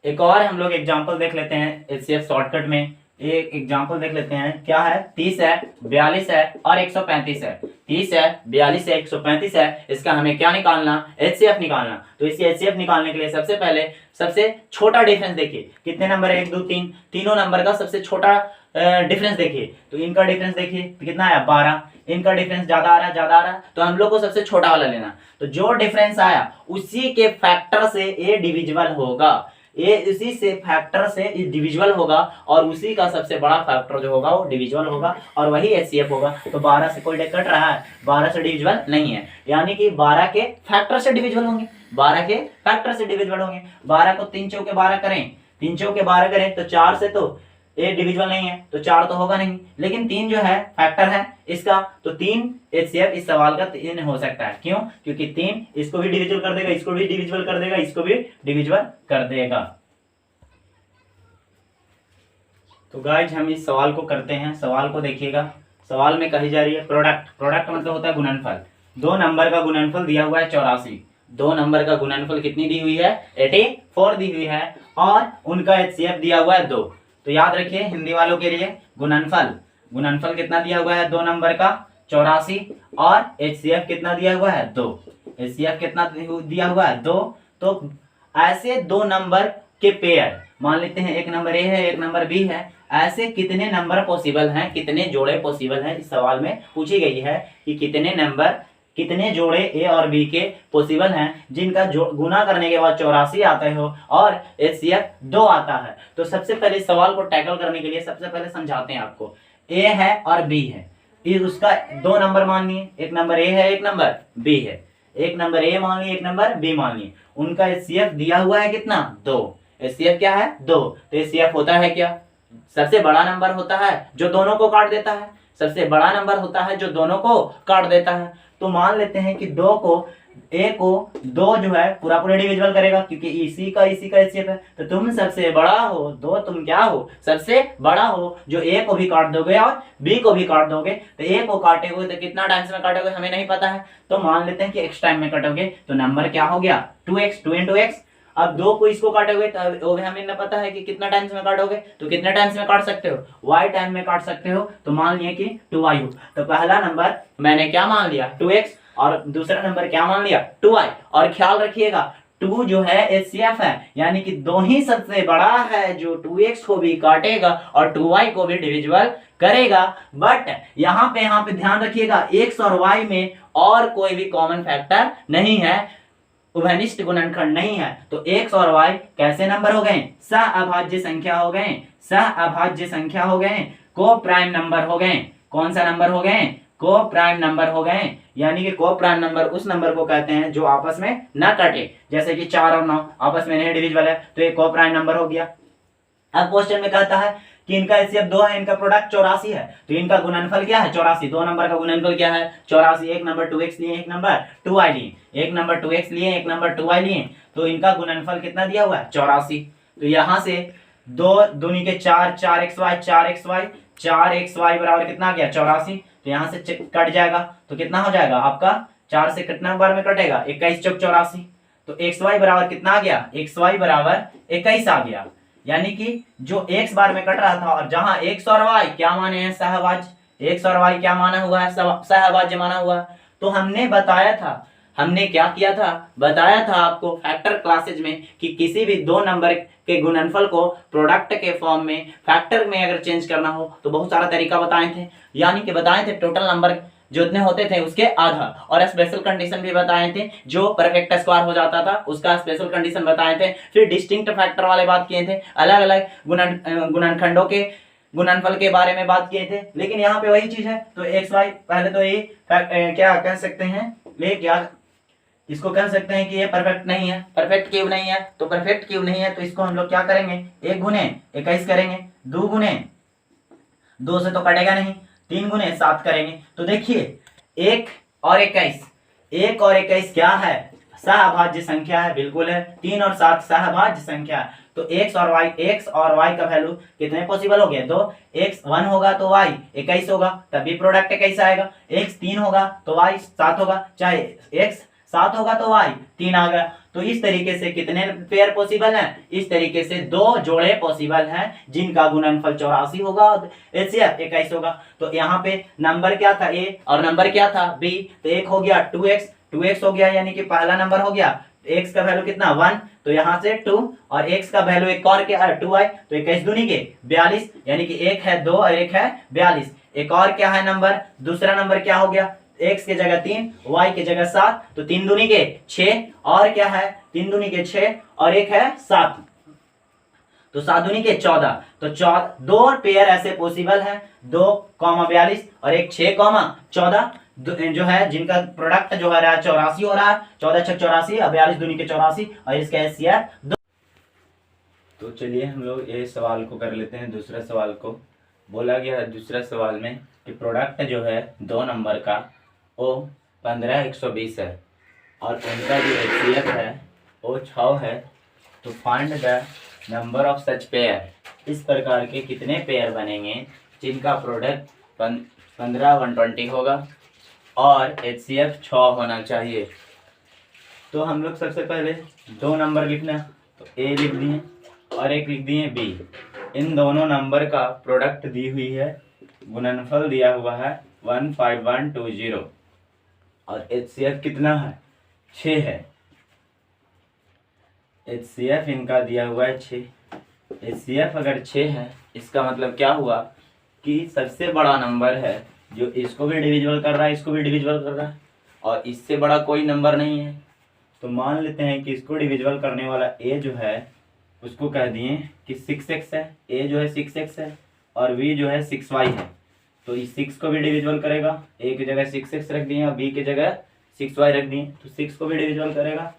एक और हम लोग एग्जांपल देख लेते हैं HCF शॉर्टकट में। एक एग्जांपल देख लेते हैं, क्या है, 30 है, 42 है और 135 है। 30 है, 42 है, 135 है, इसका हमें क्या निकालना, HCF निकालना। तो इसी HCF निकालने के लिए सबसे पहले सबसे छोटा डिफरेंस देखिए, कितने नंबर है, 1 2 3, तीनों नंबर का सबसे छोटा डिफरेंस देखिए। तो इनका डिफरेंस देखिए कितना है, 12। इनका डिफरेंस ज्यादा आ रहा है, तो हम लोग को सबसे छोटा वाला लेना। तो जो डिफरेंस आया उसी के फैक्टर से ये डिविजिबल होगा, ये इसी से फैक्टर से डिविजिबल होगा और उसी का सबसे बड़ा फैक्टर जो होगा वो डिविजिबल होगा और वही HCF होगा। तो 12 से कोई कट रहा है, 12 से डिविजिबल नहीं है, यानी कि 12 के फैक्टर से डिविजिबल होंगे, 12 के फैक्टर से डिविजिबल होंगे। 12 को 3 चौके 12 करें, 3 चौके 12 करें तो 4 से तो ये डिविजिबल नहीं है, तो 4 तो होगा नहीं, लेकिन 3 जो है फैक्टर है इसका, तो 3 HCF इस सवाल का 3 हो सकता है। क्यों, क्योंकि 3 इसको भी डिविजिबल कर देगा, इसको भी डिविजिबल कर देगा, इसको भी डिविजिबल कर देगा। तो गाइज हम इस सवाल को करते हैं। सवाल को देखिएगा, सवाल में कही जा रही है प्रोडक्ट, प्रोडक्ट मतलब होता है गुणनफल। 2 नंबर का गुणनफल दिया हुआ है 84, 2 नंबर का गुणनफल कितनी दी हुई है, 84 दी हुई है और उनका HCF दिया हुआ है 2। तो याद रखिए हिंदी वालों के लिए गुणनफल, गुणनफल कितना दिया हुआ है 2 नंबर का 84 और HCF कितना दिया हुआ है 2, HCF कितना दिया हुआ है 2। तो ऐसे 2 नंबर के पेयर मान लेते हैं, एक नंबर A है एक नंबर B है, ऐसे कितने नंबर पॉसिबल हैं, कितने जोड़े पॉसिबल हैं, इस सवाल में पूछी गई है कि कितने नंबर, कितने जोड़े A और B के पॉसिबल हैं जिनका गुना करने के बाद 84 आते हो और HCF 2 आता है। तो सबसे पहले इस सवाल को टैकल करने के लिए सबसे पहले समझाते हैं आपको। A है और B है, उसका 2 नंबर मान लिए, एक नंबर A है एक नंबर B है, एक नंबर A मान लिए एक नंबर B मान लिए, उनका HCF दिया हुआ है कितना, 2। HCF क्या है 2, तो HCF होता है क्या, सबसे बड़ा नंबर होता है जो दोनों को काट देता है, सबसे बड़ा नंबर होता है जो दोनों को काट देता है। तो मान लेते हैं कि 2 को A को 2 जो है पूरा पूरा डिविजिबल करेगा, क्योंकि इसी का HCF है। तो तुम सबसे बड़ा हो, 2 तुम क्या हो, सबसे बड़ा हो, जो A को भी काट दोगे और B को भी काट दोगे। तो A को काटेगे तो कितना टाइम्स में काटोगे हमें नहीं पता है, तो मान लेते हैं कि x टाइम में काटोगे, तो नंबर क्या हो गया 2x, 2 into x। अब 2 को इसको काटोगे तो वो भी हमें न पता है कि कितना टाइम्स में काटोगे, तो कितने टाइम्स में काट सकते हो, y टाइम में काट सकते हो। तो मान लिया कि 2y हो, तो पहला नंबर मैंने क्या मान लिया 2x और दूसरा नंबर क्या मान लिया 2y। और ख्याल रखिएगा 2 जो है HCF है, यानी कि 2 ही सबसे बड़ा है जो 2x को भी काटेगा और 2y को भी डिविजिबल करेगा। बट यहाँ पे ध्यान रखिएगा x और y में और कोई भी कॉमन फैक्टर नहीं है, उभयनिष्ठ गुणनखंड नहीं है। तो x और y कैसे नंबर हो गए, सहअभाज्य संख्या हो गए, सहअभाज्य संख्या हो गए, को प्राइम नंबर हो गए। कौन सा नंबर हो गए, को प्राइम नंबर हो गए। यानी कि को प्राइम नंबर उस नंबर को कहते हैं जो आपस में न कटे, जैसे कि 4 और 9 आपस में नहीं डिविजिबल है, तो ये को प्राइम नंबर हो गया। अब क्वेश्चन में कहता है कि इनका HCF 2 है, इनका प्रोडक्ट 84 है, तो इनका गुणनफल क्या है 84। 2 नंबर का गुणनफल क्या है 84। एक नंबर 2x लिए, एक नंबर 2y लिए, एक नंबर 2x लिए, एक नंबर 2y लिए, तो इनका गुणनफल कितना दिया हुआ है 84। तो यहाँ से 2 दूनी के 4, 4xy, 4xy, 4xy बराबर कितना गया 84। तो यहाँ से कट जाएगा तो कितना हो जाएगा आपका, 4 से कितना बार में कटेगा 21 चौक 84। तो xy बराबर कितना आ गया, xy बराबर 21 आ गया। यानी कि जो x बार में कट रहा था और जहां x और y क्या माने हैं सहअभाज्य, x और y क्या माना हुआ है सहअभाज्य माना हुआ। तो हमने बताया था हमने क्या किया था, बताया था आपको फैक्टर क्लासेज में कि किसी भी दो नंबर के गुणनफल को प्रोडक्ट के फॉर्म में फैक्टर में अगर चेंज करना हो तो बहुत सारा तरीका बताए थे, यानी कि बताए थे टोटल नंबर जो इतने होते थे उसके आधा, और स्पेशल कंडीशन भी बताए थे, जो परफेक्ट स्क्वायर हो जाता था उसका स्पेशल कंडीशन बताए थे। फिर डिस्टिंक्ट फैक्टर वाले बात किए थे, अलग अलग गुणनखंडों के गुणनफल के बारे में बात किए थे। लेकिन यहाँ पे वही चीज है, तो एक्स वाई पहले तो ये क्या कह सकते हैं, ये क्या इसको कह सकते हैं कि ये परफेक्ट नहीं है, परफेक्ट क्यूब नहीं है। तो परफेक्ट क्यूब नहीं है तो इसको हम लोग क्या करेंगे, 1 गुने 21 करेंगे, 2 गुने 2 से तो कटेगा नहीं, 3 गुने 7 करेंगे। तो देखिए 1 और 21, 1 और 21 क्या है, सहअभाज्य संख्या है, बिल्कुल है। 3 और 7 सहअभाज्य संख्या है। तो x और y का वैल्यू कितने पॉसिबल हो गए, 2। x 1 होगा तो y 21 होगा, तब भी प्रोडक्ट 21 आएगा। x 3 होगा तो y 7 होगा, चाहे x 7 होगा तो y 3 आ गया। तो इस तरीके से कितने पेयर पॉसिबल हैं, इस तरीके से 2 जोड़े पॉसिबल हैं जिनका गुणनफल 84 होगा और एचसीएफ 21 होगा। तो यहाँ पे नंबर क्या था a और नंबर क्या था b, तो एक हो गया 2x हो गया, यानी कि पहला नंबर हो गया। x का वैल्यू कितना 1, तो यहाँ से 2, और x का वैल्यू एक और क्या है 2y, तो 21 दूनी के 42, यानी कि एक है 2 और एक है 42। एक और क्या है नंबर, दूसरा नंबर क्या हो गया, x के जगह 3, y के जगह 7, तो 3 दूनी के 6, और क्या है 3 दूनी के 6 और एक है 7, तो 7 दूनी के 14। तो 2 पेयर ऐसे पॉसिबल है, 2,42 और एक 6,14 जो है जिनका प्रोडक्ट जो है 84 हो रहा है, 14 6 84 और 42 दूनी के 84, और इसका एचसीएफ 2। तो चलिए हम लोग ये सवाल को कर लेते हैं। दूसरा सवाल को बोला गया है दूसरा सवाल में कि प्रोडक्ट जो है 2 नंबर का वो 15 120 है और उनका जो एचसीएफ है वो 6 है। तो find the number of such pair, इस प्रकार के कितने पेयर बनेंगे जिनका प्रोडक्ट 15 120 होगा और एचसीएफ 6 होना चाहिए। तो हम लोग सबसे पहले 2 नंबर लिखना, तो ए लिख दिए और एक लिख दिए बी। इन दोनों नंबर का प्रोडक्ट दी हुई है, गुणनफल दिया हुआ है 15120 और एचसीएफ कितना है 6 है। एचसीएफ इनका दिया हुआ है 6। एचसीएफ अगर 6 है इसका मतलब क्या हुआ कि सबसे बड़ा नंबर है जो इसको भी डिविजिबल कर रहा है, इसको भी डिविजिबल कर रहा है, और इससे बड़ा कोई नंबर नहीं है। तो मान लेते हैं कि इसको डिविजिबल करने वाला a जो है उसको कह दिए कि 6x है, a जो है 6x है और b जो है 6y है। तो इस 6 को भी डिविजिबल करेगा, a की जगह 6x रख दिए और b की जगह 6y रख दिए, तो 6 को भी डिविजिबल करेगा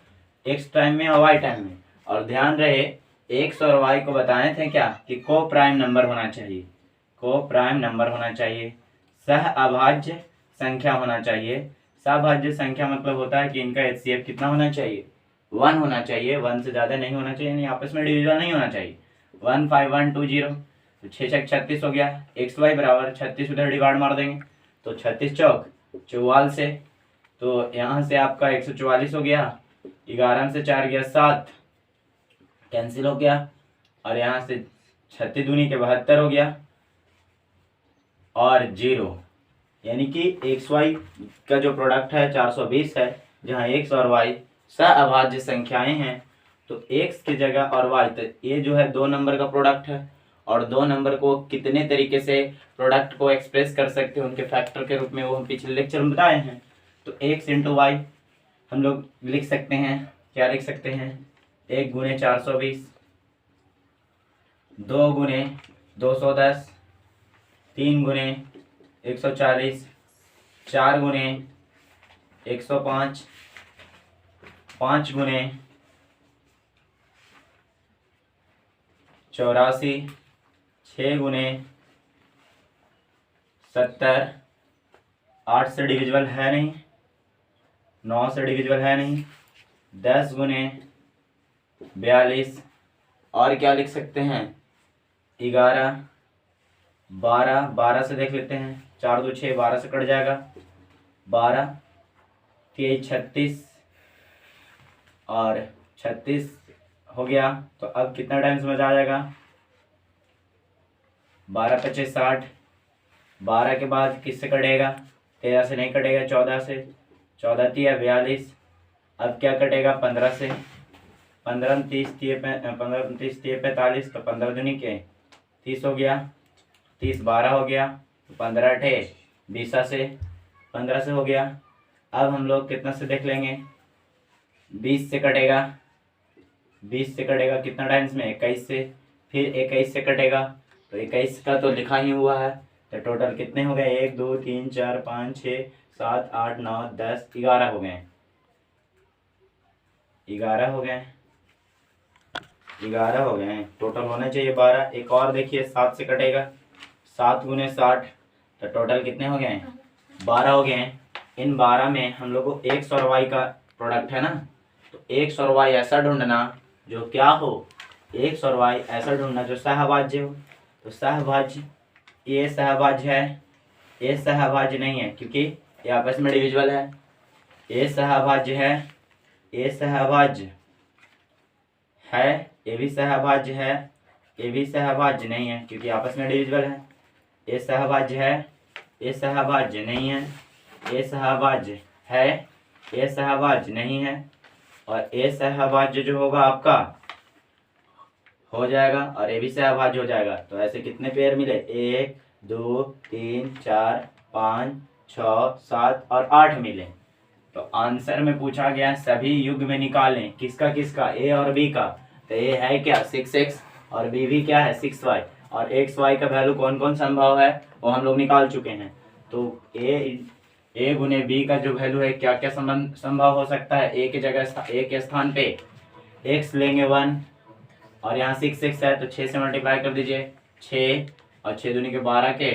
x टाइम में और y टाइम में। और ध्यान रहे x और y को बताए थे क्या कि को प्राइम नंबर होना चाहिए, को प्राइम नंबर होना चाहिए, सह अभाज्य संख्या होना चाहिए। सहभाज्य संख्या मतलब होता है कि इनका एचसीएफ कितना होना चाहिए 1 होना चाहिए, 1 से ज़्यादा नहीं होना चाहिए, यानी आपस में डिविजन नहीं होना चाहिए। 15120 तो 6 6 36 हो गया, एक्स वाई बराबर 36 उधर डिवाइड मार देंगे तो 36 चौक 44 से, तो यहाँ से आपका 144 हो गया, 11 से 4 गया 7 कैंसिल हो गया, और यहाँ से 36 दूनी के 72 हो गया और 0, यानी कि एक्स वाई का जो प्रोडक्ट है 420 है, जहाँ एक्स और वाई सहअभाज्य संख्याएं हैं। तो एक्स की जगह और वाई, तो ये जो है 2 नंबर का प्रोडक्ट है, और 2 नंबर को कितने तरीके से प्रोडक्ट को एक्सप्रेस कर सकते हैं उनके फैक्टर के रूप में, वो हम पिछले लेक्चर में बताए हैं। तो एक्स इंटू वाई हम लोग लिख सकते हैं, क्या लिख सकते हैं, 1 गुने 420, 2 गुने 210, 3 गुने 140, 4 गुने 105, 5 गुने 84, 6 गुने 70, 8 से डिविजिबल है नहीं, 9 से डिविजिबल है नहीं, 10 गुने 42, और क्या लिख सकते हैं 11, 12 से देख लेते हैं, 4 2 6 12 से कट जाएगा, 12 3 36 और 36 हो गया। तो अब कितना टाइम समझ आ जाएगा, 12 25 60, 12 के बाद किससे कटेगा, 13 से नहीं कटेगा, 14 से, 14 3 42, अब क्या कटेगा 15 से, 15 30 30 45, तो 15 दूनी के 30 हो गया, 30 12 हो गया, तो 15 अठे 20 से, 15 से हो गया। अब हम लोग कितना से देख लेंगे, 20 से कटेगा, 20 से कटेगा कितना टाइम्स में, 21 से, फिर 21 से कटेगा, तो 21 का तो लिखा ही हुआ है। तो टोटल कितने हो गए, 1 2 3 4 5 6 7 8 9 10 11 हो गए, 11 हो गए, 11 हो गए हैं। टोटल होना चाहिए 12। एक और देखिए 7 से कटेगा, 7 गुने 60, तो टोटल कितने हो गए, 12 हो गए हैं। इन 12 में हम लोग को x और y का प्रोडक्ट है ना, तो x और y ऐसा ढूंढना जो क्या हो, x और y ऐसा ढूंढना जो सहभाज्य हो। तो सहभाज्य, ये सहभाज्य है, ये सहभाज्य नहीं है क्योंकि ये आपस में डिविजिबल है। ये सहभाज्य है, ये सहभाज्य है, ये भी सहभाज्य है, ये भी सहभाज्य नहीं है क्योंकि आपस में डिविजिबल है। ये सहभाज्य है, ये सहभाज्य नहीं है, ये सहभाज्य है, ये सहभाज्य नहीं है, और ये सहभाज्य जो होगा आपका हो जाएगा, और ये भी सहभाज्य हो जाएगा। तो ऐसे कितने पेयर मिले, 1 2 3 4 5 6 7 और 8 मिले। तो आंसर में पूछा गया सभी युग्म निकालें, किसका किसका, ए और बी का। तो ए है क्या 6x, और बी भी क्या है 6y, और एक्स वाई का वैल्यू कौन कौन संभव है वो हम लोग निकाल चुके हैं। तो ए गुने बी का जो वैल्यू है क्या क्या संभव हो सकता है, ए के जगह ए के स्थान पे x लेंगे 1, और यहाँ 6x है तो 6 से मल्टीप्लाई कर दीजिए, 6 और 6 दूनी के 12 के,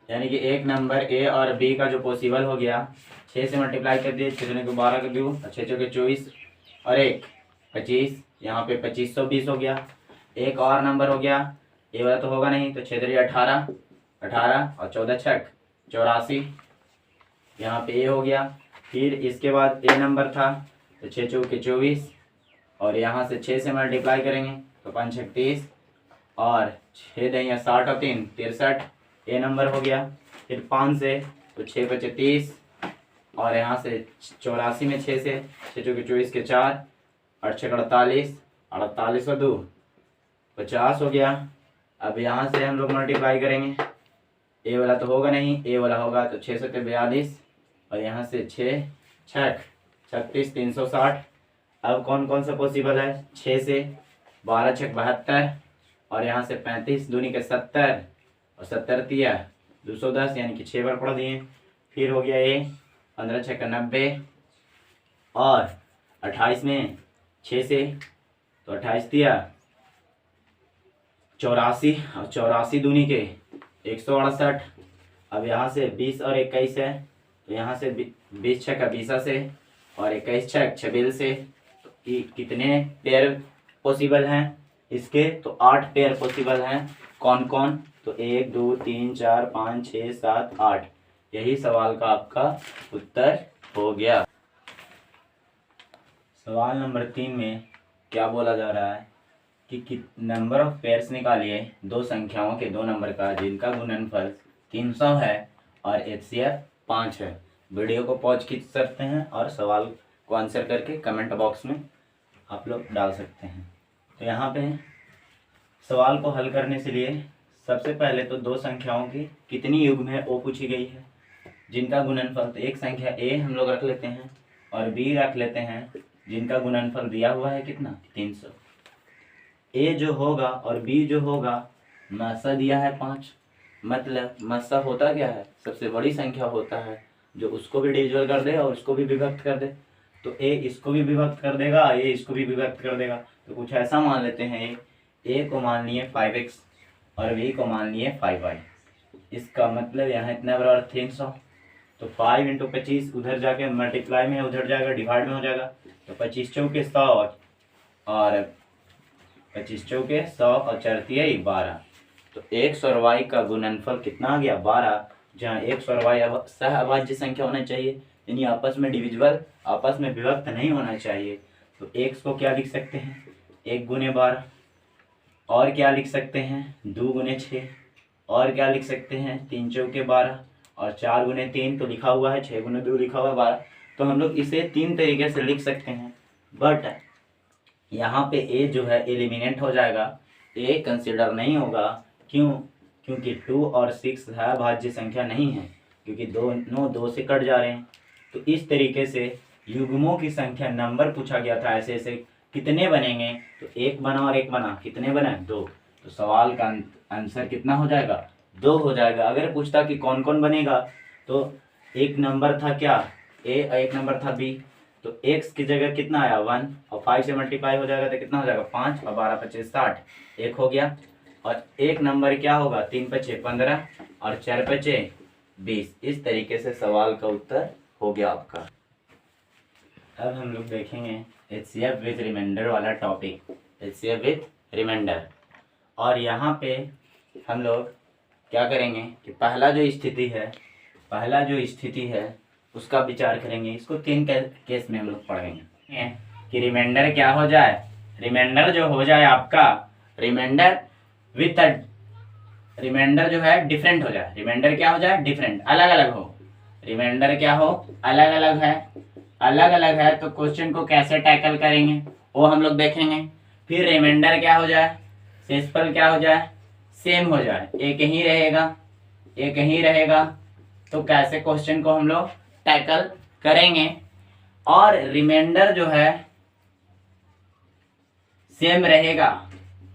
यानी कि एक नंबर ए और बी का जो पॉसिबल हो गया, 6 से मल्टीप्लाई कर दिए, 6 दूनी के 12 कर दूँ, 6 चौके 24 और 1 25, यहाँ पे 2520 हो गया। एक और नंबर हो गया, ए वाला तो होगा नहीं, तो 6 3 18 18 और 14 6 84, यहाँ पे ए हो गया। फिर इसके बाद ए नंबर था, तो 6 चौके 24, और यहाँ से 6 से मल्टीप्लाई करेंगे तो 5 6 30, और 6 दहिया 60 और 3 63, ए नंबर हो गया। फिर 5 से तो 6 बचे 30, और यहाँ से 84 में 6 से 6 चौके 24 के 4 और 6 48, 48 और 2 50 हो गया। अब यहाँ से हम लोग मल्टीप्लाई करेंगे, ए वाला तो होगा नहीं, ए वाला होगा तो 6 7 42, और यहाँ से 6 6 36 360। अब कौन कौन सा पॉसिबल है, 6 से 12 6 72, और यहाँ से 35 दूनी के 70, और 70 तिया 210, यानी कि 6 बार पढ़ दिए। फिर हो गया ये 15 6 90, और 28 में 6 से तो 28 दिया 84, और 84 दूनी के 168। अब यहाँ से 20 और 21 है, तो यहाँ से 20 6 का 20 से, और 21 6 26 से, तो कितने पेयर पॉसिबल हैं इसके, तो 8 पेयर पॉसिबल हैं। कौन कौन, तो 1 2 3 4 5 6 7 8, यही सवाल का आपका उत्तर हो गया। सवाल नंबर 3 में क्या बोला जा रहा है कि नंबर ऑफ पेयर्स निकालिए दो संख्याओं के दो नंबर का जिनका गुणनफल 300 है और HCF 5 है। वीडियो को पॉज खींच सकते हैं और सवाल को आंसर करके कमेंट बॉक्स में आप लोग डाल सकते हैं। तो यहाँ पे सवाल को हल करने के लिए सबसे पहले तो दो संख्याओं की कितनी युग्म है वो पूछी गई है, जिनका गुणनफल, तो एक संख्या ए हम लोग रख लेते हैं और बी रख लेते हैं, जिनका गुणनफल दिया हुआ है कितना 300। ए जो होगा और बी जो होगा, मासा दिया है 5, मतलब मासा होता क्या है, सबसे बड़ी संख्या होता है जो उसको भी डिविजल कर दे और उसको भी विभक्त कर दे। तो ए इसको भी विभक्त कर देगा, ए इसको भी विभक्त कर देगा। तो कुछ ऐसा मान लेते हैं, ए को मान लिए 5x और बी को मान लिए 5y। इसका मतलब यहाँ इतना बराबर 300, तो 5 × 25 उधर जाके मल्टीप्लाई में उधर जाएगा, डिवाइड में हो जाएगा, तो 25 चौके 100 और 25 चौके 100 और 4 × 12। तो x और y का गुणनफल कितना आ गया 12, जहाँ x और y सहअभाज्य संख्या होना चाहिए, यानी आपस में डिविजिबल, आपस में विभक्त नहीं होना चाहिए। तो x को क्या लिख सकते हैं 1 × 12, और क्या लिख सकते हैं 2 × 6, और क्या लिख सकते हैं 3 चौके 12, और 4 × 3 तो लिखा हुआ है, 6 × 2 लिखा हुआ है 12, तो हम लोग इसे 3 तरीके से लिख सकते हैं, बट यहाँ पे ए जो है एलिमिनेट हो जाएगा, ए कंसिडर नहीं होगा। क्यों? क्योंकि 2 और 6 है भाज्य संख्या नहीं है, क्योंकि 2 से कट जा रहे हैं। तो इस तरीके से युग्मों की संख्या नंबर पूछा गया था, ऐसे ऐसे कितने बनेंगे, तो 1 बना और 1 बना, कितने बने 2। तो सवाल का आंसर कितना हो जाएगा? 2 हो जाएगा। अगर पूछता कि कौन कौन बनेगा, तो एक नंबर था क्या ए, एक नंबर था बी, तो x की जगह कितना आया 1, और 5 से मल्टीप्लाई हो जाएगा तो कितना हो जाएगा 5, और 12 25 60, 1 हो गया। और एक नंबर क्या होगा 3 5 15 और 4 5 20। इस तरीके से सवाल का उत्तर हो गया आपका। अब हम लोग देखेंगे HCF विथ रिमाइंडर वाला टॉपिक, HCF विथ रिमाइंडर। और यहाँ पे हम लोग क्या करेंगे कि पहला जो स्थिति है उसका विचार करेंगे। इसको 3 केस में हम लोग पढ़ेंगे कि रिमाइंडर क्या हो जाए, रिमाइंडर जो हो जाए आपका, रिमाइंडर जो है डिफरेंट हो जाए। रिमाइंडर क्या हो जाए? डिफरेंट, अलग अलग हो। रिमाइंडर क्या हो? अलग अलग है। अलग अलग है तो क्वेश्चन को कैसे टैकल करेंगे वो हम लोग देखेंगे। फिर रिमाइंडर क्या हो जाए? शेषफल क्या हो जाए? सेम हो जाए, एक ही रहेगा। तो कैसे क्वेश्चन को हम लोग टैकल करेंगे। और रिमाइंडर जो है सेम रहेगा